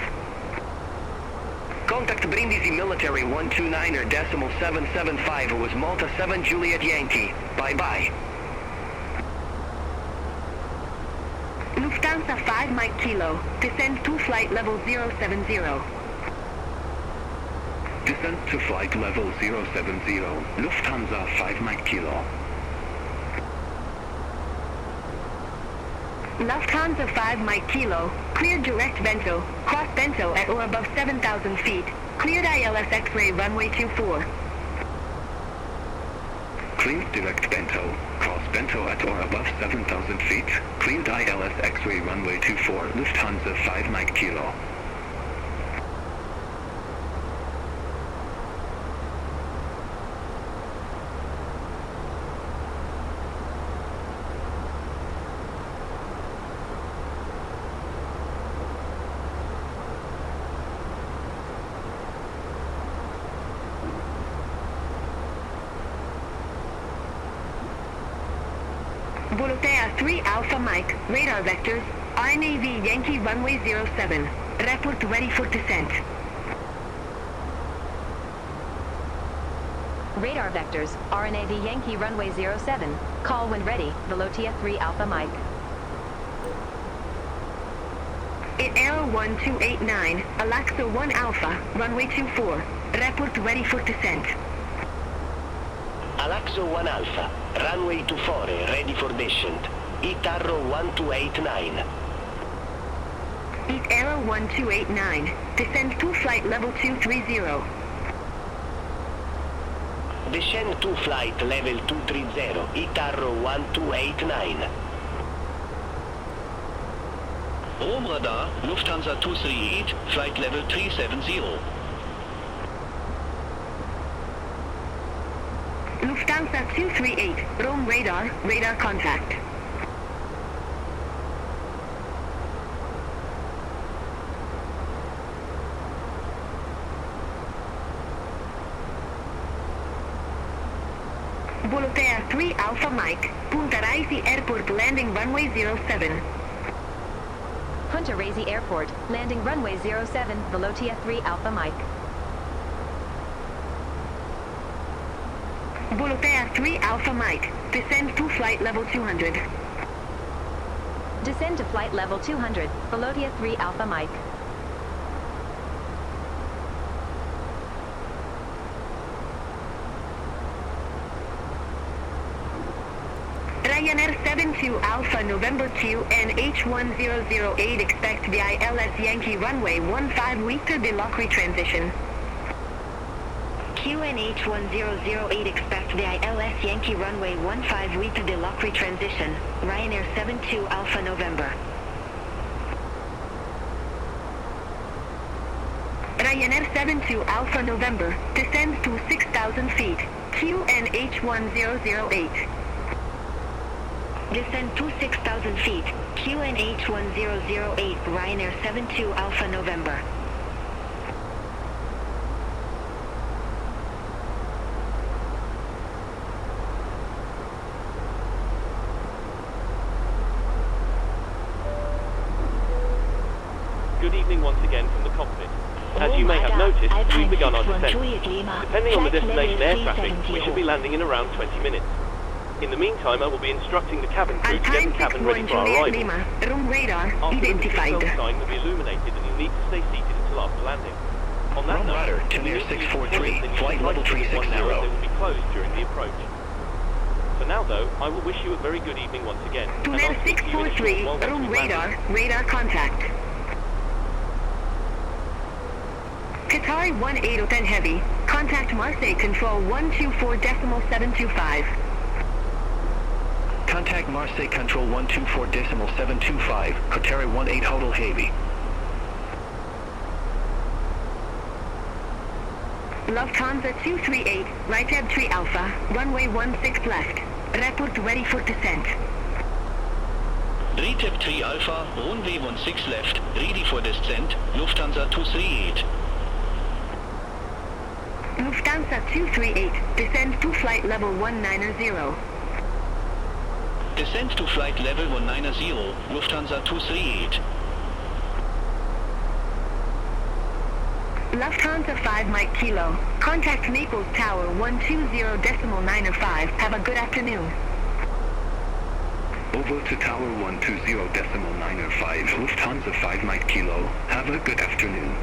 Contact Brindisi Military 129.775 was Malta 7 Juliet Yankee. Bye-bye. Lufthansa 5 Mike Kilo, descend to flight level 070. Descent to flight level 070, Lufthansa 5 Mike Kilo. Lufthansa 5 Mike Kilo, clear direct vento, cross vento at or above 7,000 feet, Cleared ILS X-ray runway 24. Cleared direct Bento. Cross Bento at or above 7,000 feet. Cleared ILS X-ray runway 24, Lufthansa 5 Mike Kilo. Volotea 3 Alpha Mike, radar vectors, RNAV Yankee runway 07. Report ready for descent. Radar vectors, RNAV Yankee runway 07. Call when ready, Velotia 3 Alpha Mike. It Aero 1289, Alaxo 1 Alpha, runway 24. Report ready for descent. Alaxo 1 Alpha, runway 24, ready for descent. Itarro 1289. It Aero 1289, descend to flight level 230. Descend to flight level 230, Itarro 1289. Rome radar, Lufthansa 238, flight level 370. Lufthansa 238, Rome radar, radar contact. Volotea 3 Alpha Mike, Punta Raisi Airport landing runway 07. Punta Raisi Airport, landing runway 07, Velotia 3 Alpha Mike. Volotea 3 Alpha Mike, descend to flight level 200. Descend to flight level 200, Velotia 3 Alpha Mike. Ryanair 72 Alpha November 2 and H1008 expect the ILS Yankee runway 15 Victor de Lockery transition. QNH 1008 expect the ILS Yankee runway 15 Victor de Lockery transition. Ryanair 72 Alpha November. Ryanair 72 Alpha November, descend to 6,000 feet. QNH 1008. Descend to 6,000 feet. QNH 1008, Ryanair 72 Alpha November. Good evening once again from the cockpit. As you may have noticed, we've begun our descent. Depending on the destination air traffic, we should be landing in around 20 minutes. In the meantime, I will be instructing the cabin crew to get the cabin ready for our arrival. Room radar After identified. the sign will be illuminated and you'll need to stay seated until after landing. On that Rome note, radar, Tamir 643, flight level 360. They will be closed during the approach. For now though, I will wish you a very good evening once again. and Tunel I'll speak to you in a short 643, while once room we've landed. radar contact. Qatari 1810 Heavy, contact Marseille Control 124.725. Contact Marseille Control 124.725, Qatari 18 Hotel Heavy. Lufthansa 238, right ebb 3 Alpha, runway 16 left. Report ready for descent. Retap 3 Alpha, runway 16 left, ready for descent, Lufthansa 238. Lufthansa 238, descend to flight level 190. Descent to flight level 190, Lufthansa 238. Lufthansa 5 Mike Kilo, contact Naples Tower 120.905. Have a good afternoon. Over to Tower 120.905, Lufthansa 5 Mike Kilo. Have a good afternoon.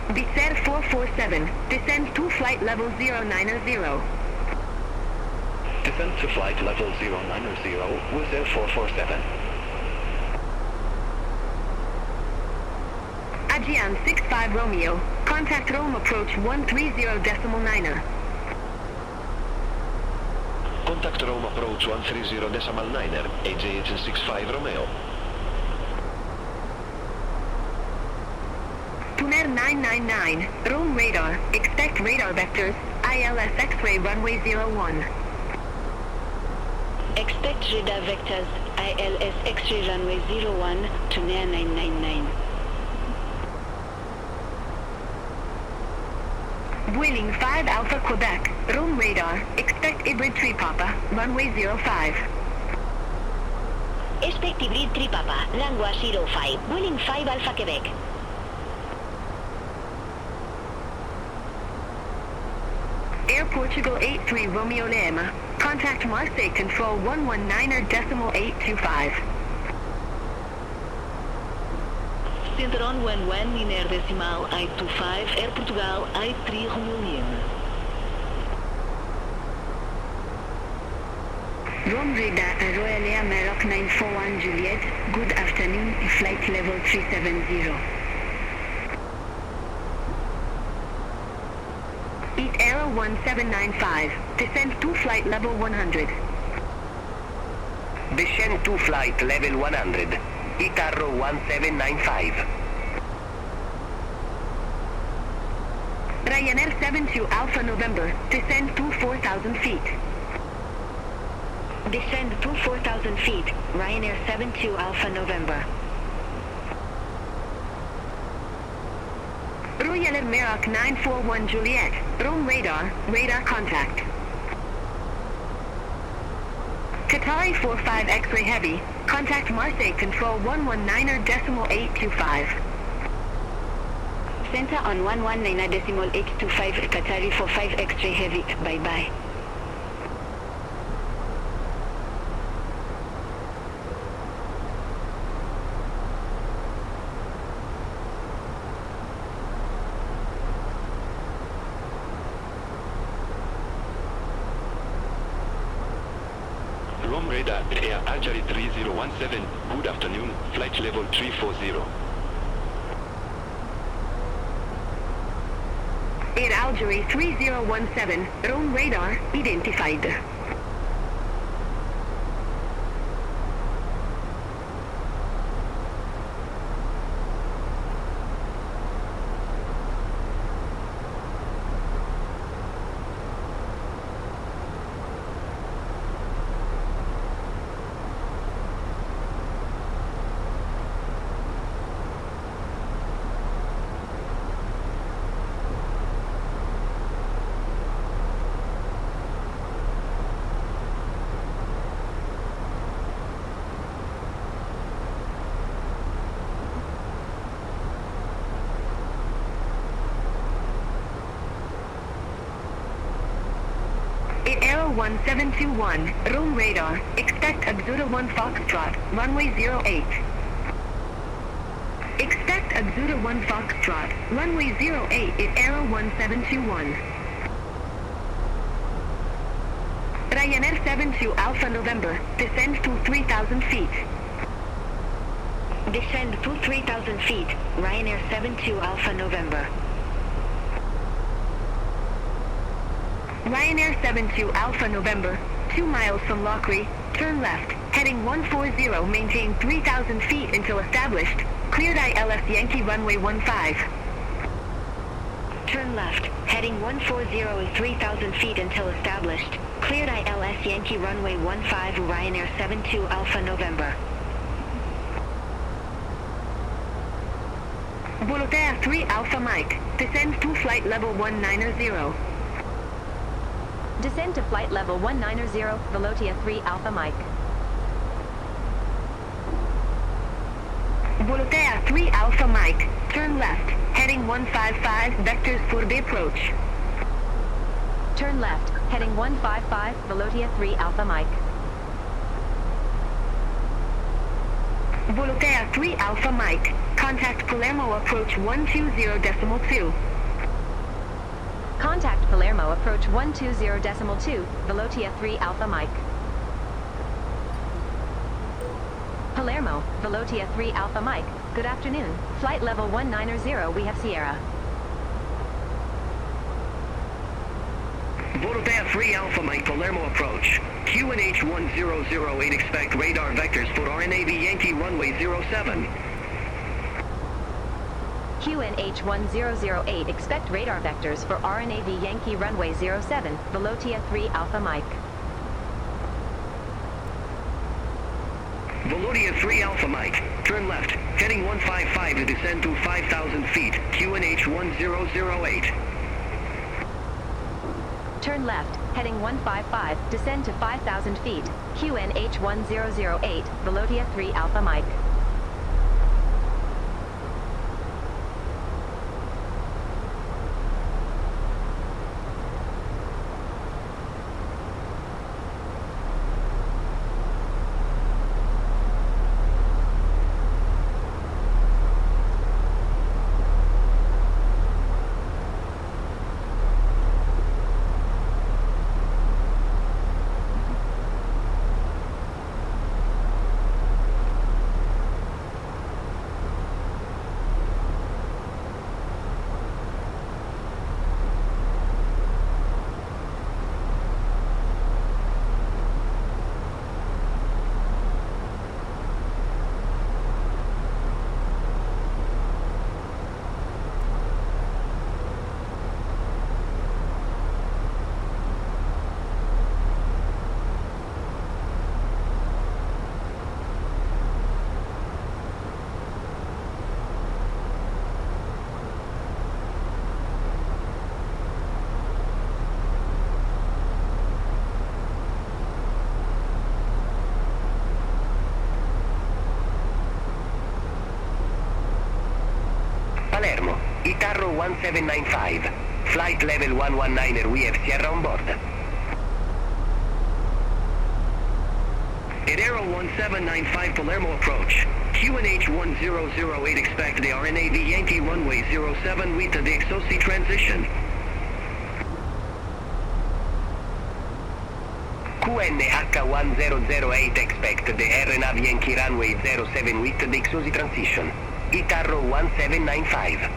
Bitzer 447, descend to flight level 090. Descend to flight level 090, Wizz Air 447. Aegean 65 Romeo, contact Rome approach 130.9. Contact Rome approach 130.9er, Aegean 65 Romeo. Tuner 999, Rome radar, expect radar vectors, ILS X-ray runway 01. Expect radar vectors, ILS X-ray runway 01 to near 999. Vueling 5 Alpha Quebec, Rome radar, expect hybrid 3 Papa, runway 05. Expect hybrid 3 Papa, runway 05, Vueling 5 Alpha Quebec. Air Portugal 83 Romeo Lima, contact Marseille Control 119.825. Center on 11 in air decimal 825, Air Portugal 83 Romeo Lima. Rome radar, Royal Air Maroc 941 Juliet, good afternoon, flight level 370. Eat Aero 1795, descend to flight level 100. Descend to flight level 100. Itarro 1795. Ryanair 72 Alpha November, descend to 4,000 feet. Descend to 4,000 feet, Ryanair 72 Alpha November. Royal Air Maroc 941 Juliet, Rome radar, radar contact. Qatari 45 X-ray Heavy, contact Marseille Control 119.825. Center on 119.825, Qatari 45 X-ray Heavy, bye-bye. Rome radar, Air Algerie 3017, good afternoon, flight level 340. Air Algerie 3017, Rome radar, identified. Aero 1721, Rome radar, expect Exuda 1 Foxtrot, runway 08. Expect Exuda 1 Foxtrot, runway 08 at Aero 1721. Ryanair 72 Alpha November, descend to 3,000 feet. Descend to 3,000 feet, Ryanair 72 Alpha November. Ryanair 72 Alpha November, 2 miles from Lockery, turn left, heading 140, maintain 3,000 feet until established, cleared ILS Yankee runway 15. Turn left, heading 140 at 3,000 feet until established, cleared ILS Yankee runway 15, Ryanair 72 Alpha November. Volotea 3 Alpha Mike, descend to flight level 190. Descend to flight level 190, Velotia 3 Alpha Mike. Volotea 3 Alpha Mike, turn left, heading 155, vectors for the approach. Turn left, heading 155, Velotia 3 Alpha Mike. Volotea 3 Alpha Mike, Contact Palermo approach 120.2. Contact Palermo approach 120.2, Velotia 3 Alpha Mike. Palermo, Velotia 3 Alpha Mike, good afternoon. Flight level 190, we have Sierra. Volotea 3 Alpha Mike, Palermo approach. QNH 1008, expect radar vectors for RNAV Yankee runway 07. QNH 1008, expect radar vectors for RNAV Yankee runway 07, Velotia 3 Alpha Mike. Velotia 3 Alpha Mike, turn left, heading 155 to descend to 5,000 feet, QNH 1008. Turn left, heading 155, descend to 5,000 feet, QNH 1008, Velotia 3 Alpha Mike. Palermo, Itarro 1795. Flight level 119er, we have Sierra on board. Aero 1795 Palermo approach. QNH 1008, expect the RNAV Yankee runway 07 with the XOC transition. QNH 1008, expect the RNAV Yankee runway 07 with the XOC transition. Itarro 1795.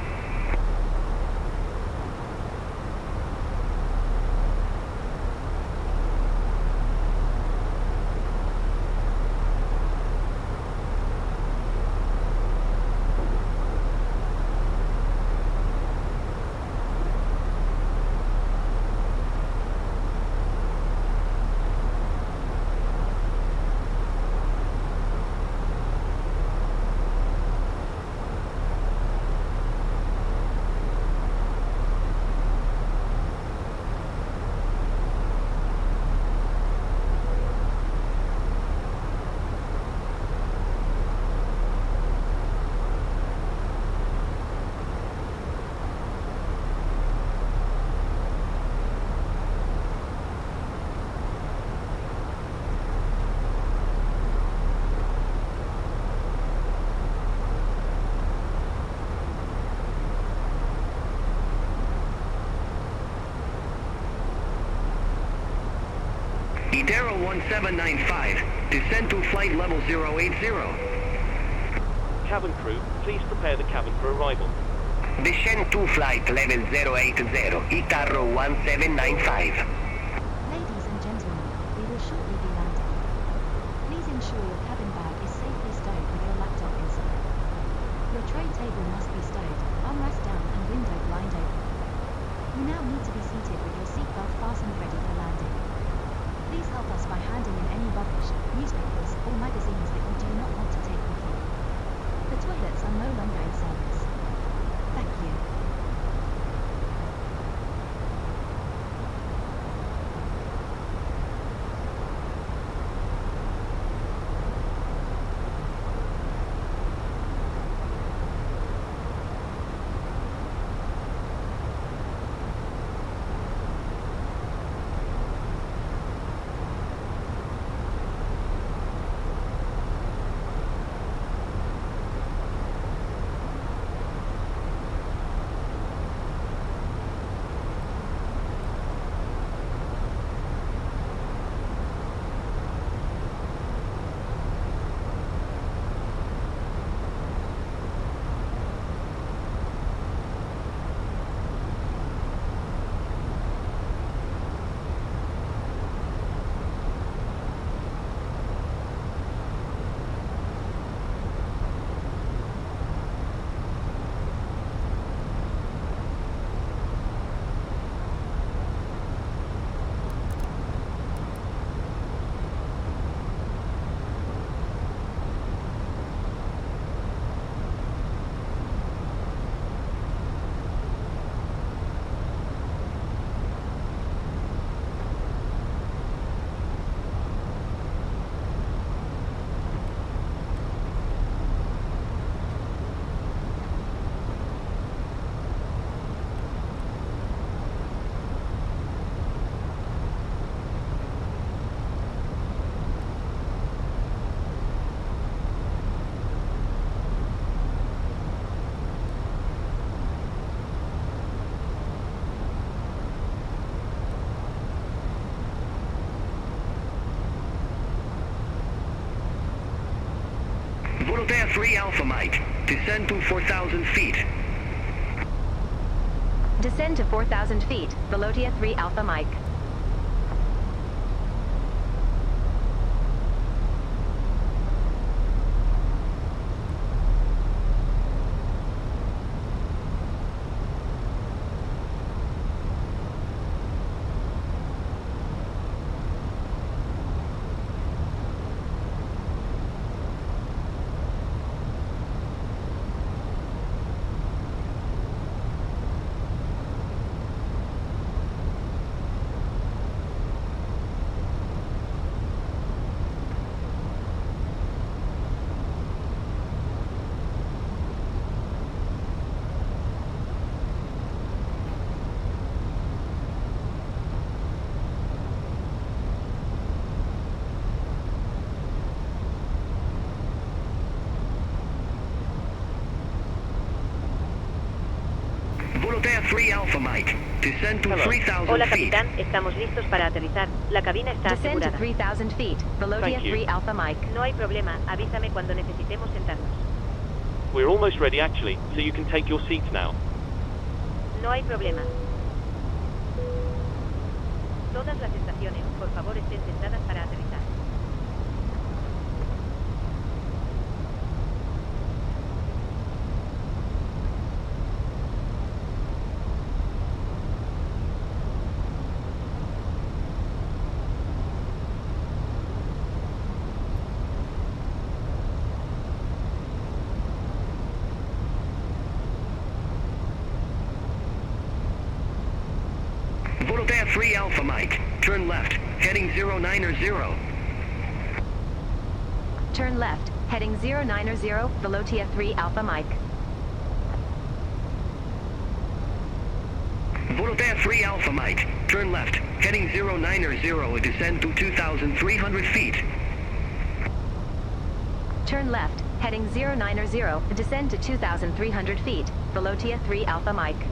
Idero 1795, descend to flight level 080. Cabin crew, please prepare the cabin for arrival. Descend to flight level 080, Itarro 1795. Ladies and gentlemen, we will shortly be landing. Please ensure your cabin bag is safely stowed with your laptop inside. Your tray table must be stowed, armrest down and window blind open. You now need to be seated with your seatbelt fastened ready for landing. Please help us by handing in any rubbish, newspapers, or magazines that you do not want to take with you. The toilets are no longer in service. Thank you. Volotea 3 Alpha Mike. Descend to 4,000 feet. Descend to 4,000 feet. Velotia 3 Alpha Mike. Volotea 3 Alpha Mike. Descend to Hello. 3,000 Hola, feet. capitán. Estamos listos para aterrizar. La cabina está Descend to asegurada. 3,000 feet. Velotia Thank you. 3 Alpha Mike. No hay problema. Avísame cuando necesitemos sentarnos. We're almost ready actually, so you can take your seats now. No hay problema. Todas las estaciones, por favor, estén sentadas para aterrizar. Volotea 3 Alpha Mike. Turn left. Heading 090. Turn left. Heading 090. Velotia 3 Alpha Mike. Volotea 3 Alpha Mike. Turn left. Heading 090 and descend to 2,300 feet. Turn left. Heading 090. Descend to 2,300 feet. Velotia 3 Alpha Mike.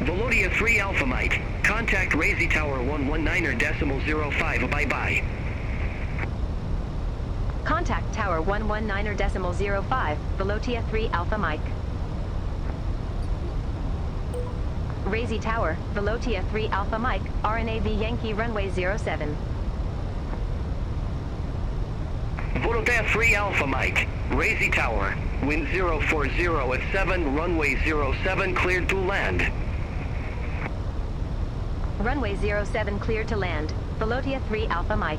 Volotea 3 Alpha Mike. Contact Razy Tower 119.05. Bye-bye. Contact Tower 119.05. Velotia 3 Alpha Mike. Razy Tower, Velotia 3 Alpha Mike, RNAV Yankee Runway 07. Volotea 3 Alpha Mike. Razy Tower. Wind 040 at 7, runway 07 cleared to land. Runway 07 cleared to land. Velotia 3 Alpha Mike.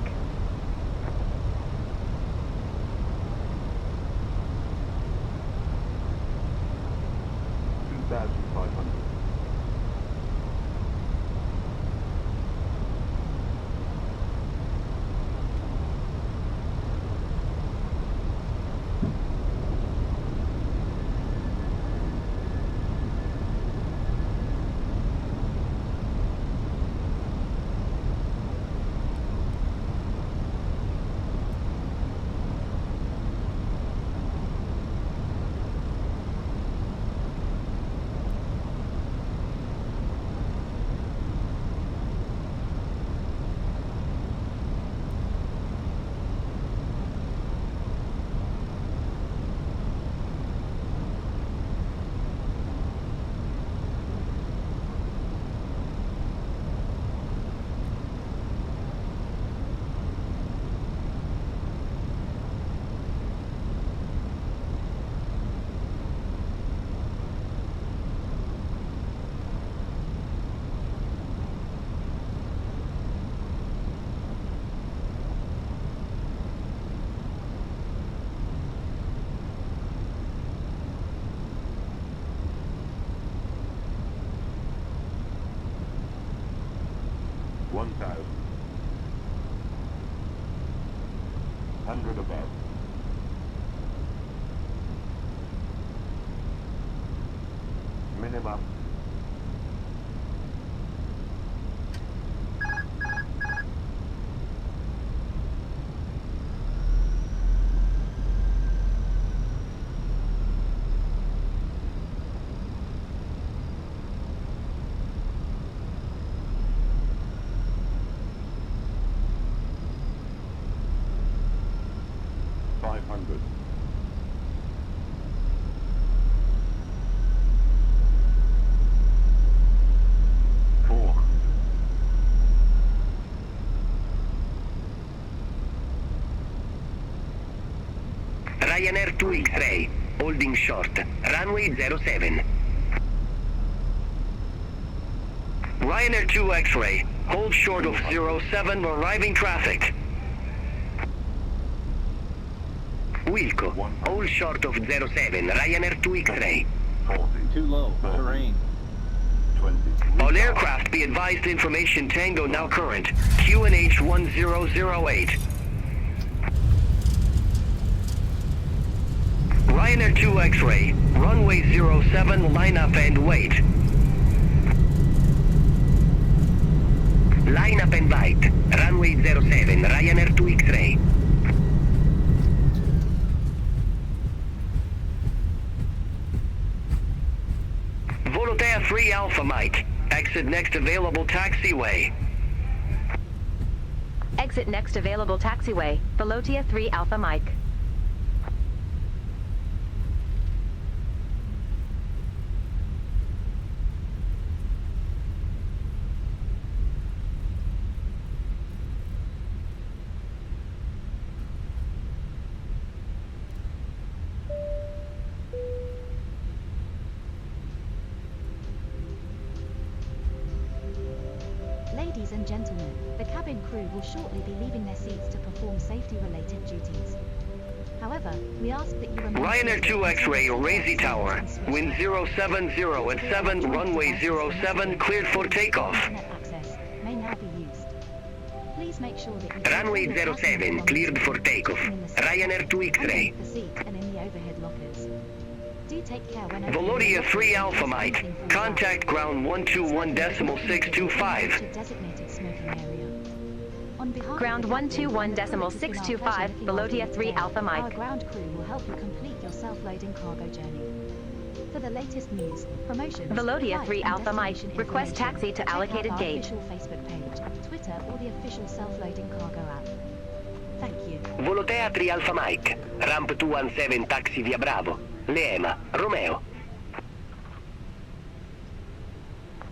100. Ryanair 2 X-ray, holding short, runway 07. Ryanair 2 X-ray, hold short of 07, arriving traffic. Wilco, hold short of 07, Ryanair 2 X-ray. 40. Too low, terrain. 20. All aircraft be advised information Tango now current, QNH 1008. Ryanair 2 X-ray, runway 07, line up and wait. Line up and wait, runway 07, Ryanair 2 X-ray. Volotea 3 Alpha Mike, exit next available taxiway. Exit next available taxiway, Volotea 3 Alpha Mike. Ladies and gentlemen, the cabin crew will shortly be leaving their seats to perform safety-related duties. However, we ask that you remain Ryanair 2 X-ray, Razy Tower, wind 070 at 7, runway 07, cleared for takeoff. Internet access may now be used. Please make sure that you Runway 07, cleared for takeoff. Ryanair 2 X-ray. the seat and in the overhead lockers. Do take care when Volotea 3 Alpha Mike, contact ground 121.625. designated smoking area. On behalf Ground of the captain, 121.625, it's been our pleasure that you are Volotea here 3 today. Alpha Our Mike. ground crew will help you complete your self-loading cargo journey. For the latest news, promotions, Volotea flight 3 and Alpha Mike, destination request information, taxi to check out allocated our gate. official Facebook page, Twitter, or the official self-loading cargo app. Thank you. Volotea 3 Alpha Mike, ramp 217 taxi via Bravo. Lema, Romeo.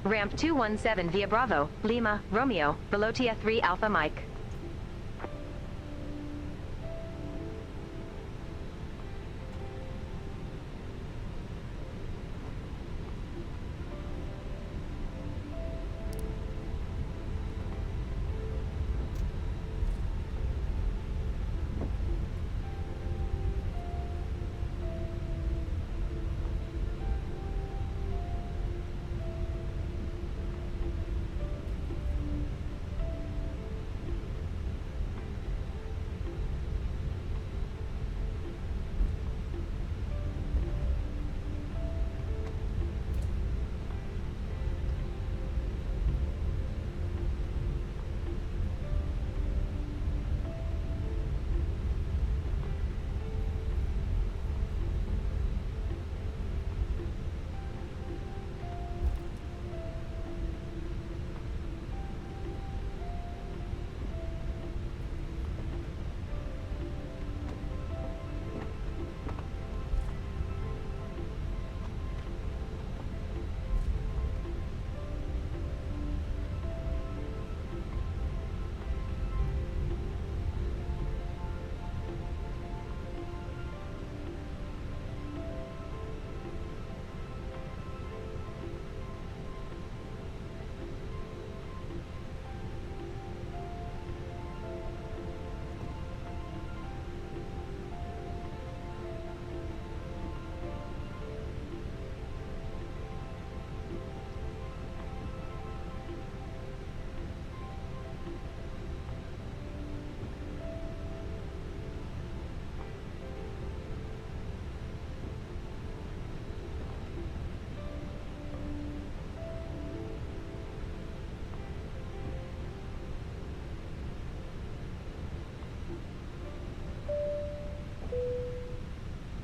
Ramp 217 via Bravo, Lima, Romeo, Volotea 3 Alpha Mike.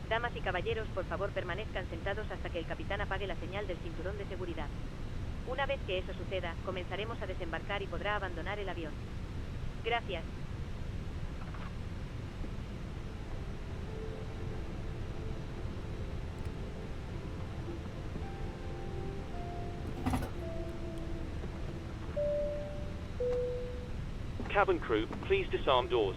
Damas y caballeros, por favor permanezcan sentados hasta que el capitán apague la señal del cinturón de seguridad. Una vez que eso suceda, comenzaremos a desembarcar y podrá abandonar el avión. Gracias. Cabin crew, please disarm doors.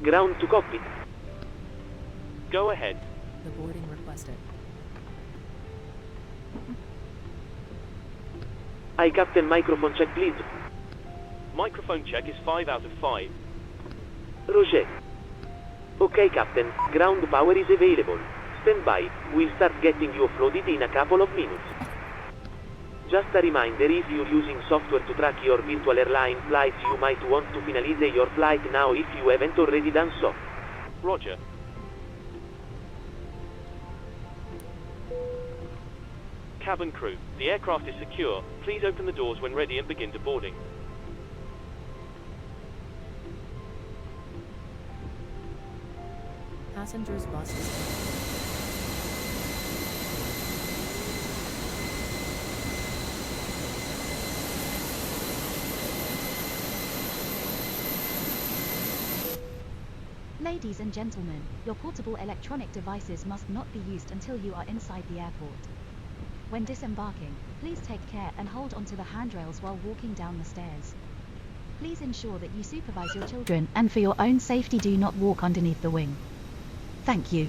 Ground to cockpit. Go ahead. The boarding requested. Hi Captain, microphone check please. Microphone check is 5 out of 5. Roger. Okay Captain, ground power is available. Stand by, we'll start getting you offloaded in a couple of minutes. Just a reminder, if you're using software to track your virtual airline flights, you might want to finalize your flight now if you haven't already done so. Roger. Cabin crew, the aircraft is secure. Please open the doors when ready and begin deboarding. Passengers bus is Ladies and gentlemen, your portable electronic devices must not be used until you are inside the airport. When disembarking, please take care and hold onto the handrails while walking down the stairs. Please ensure that you supervise your children, and for your own safety do not walk underneath the wing. Thank you.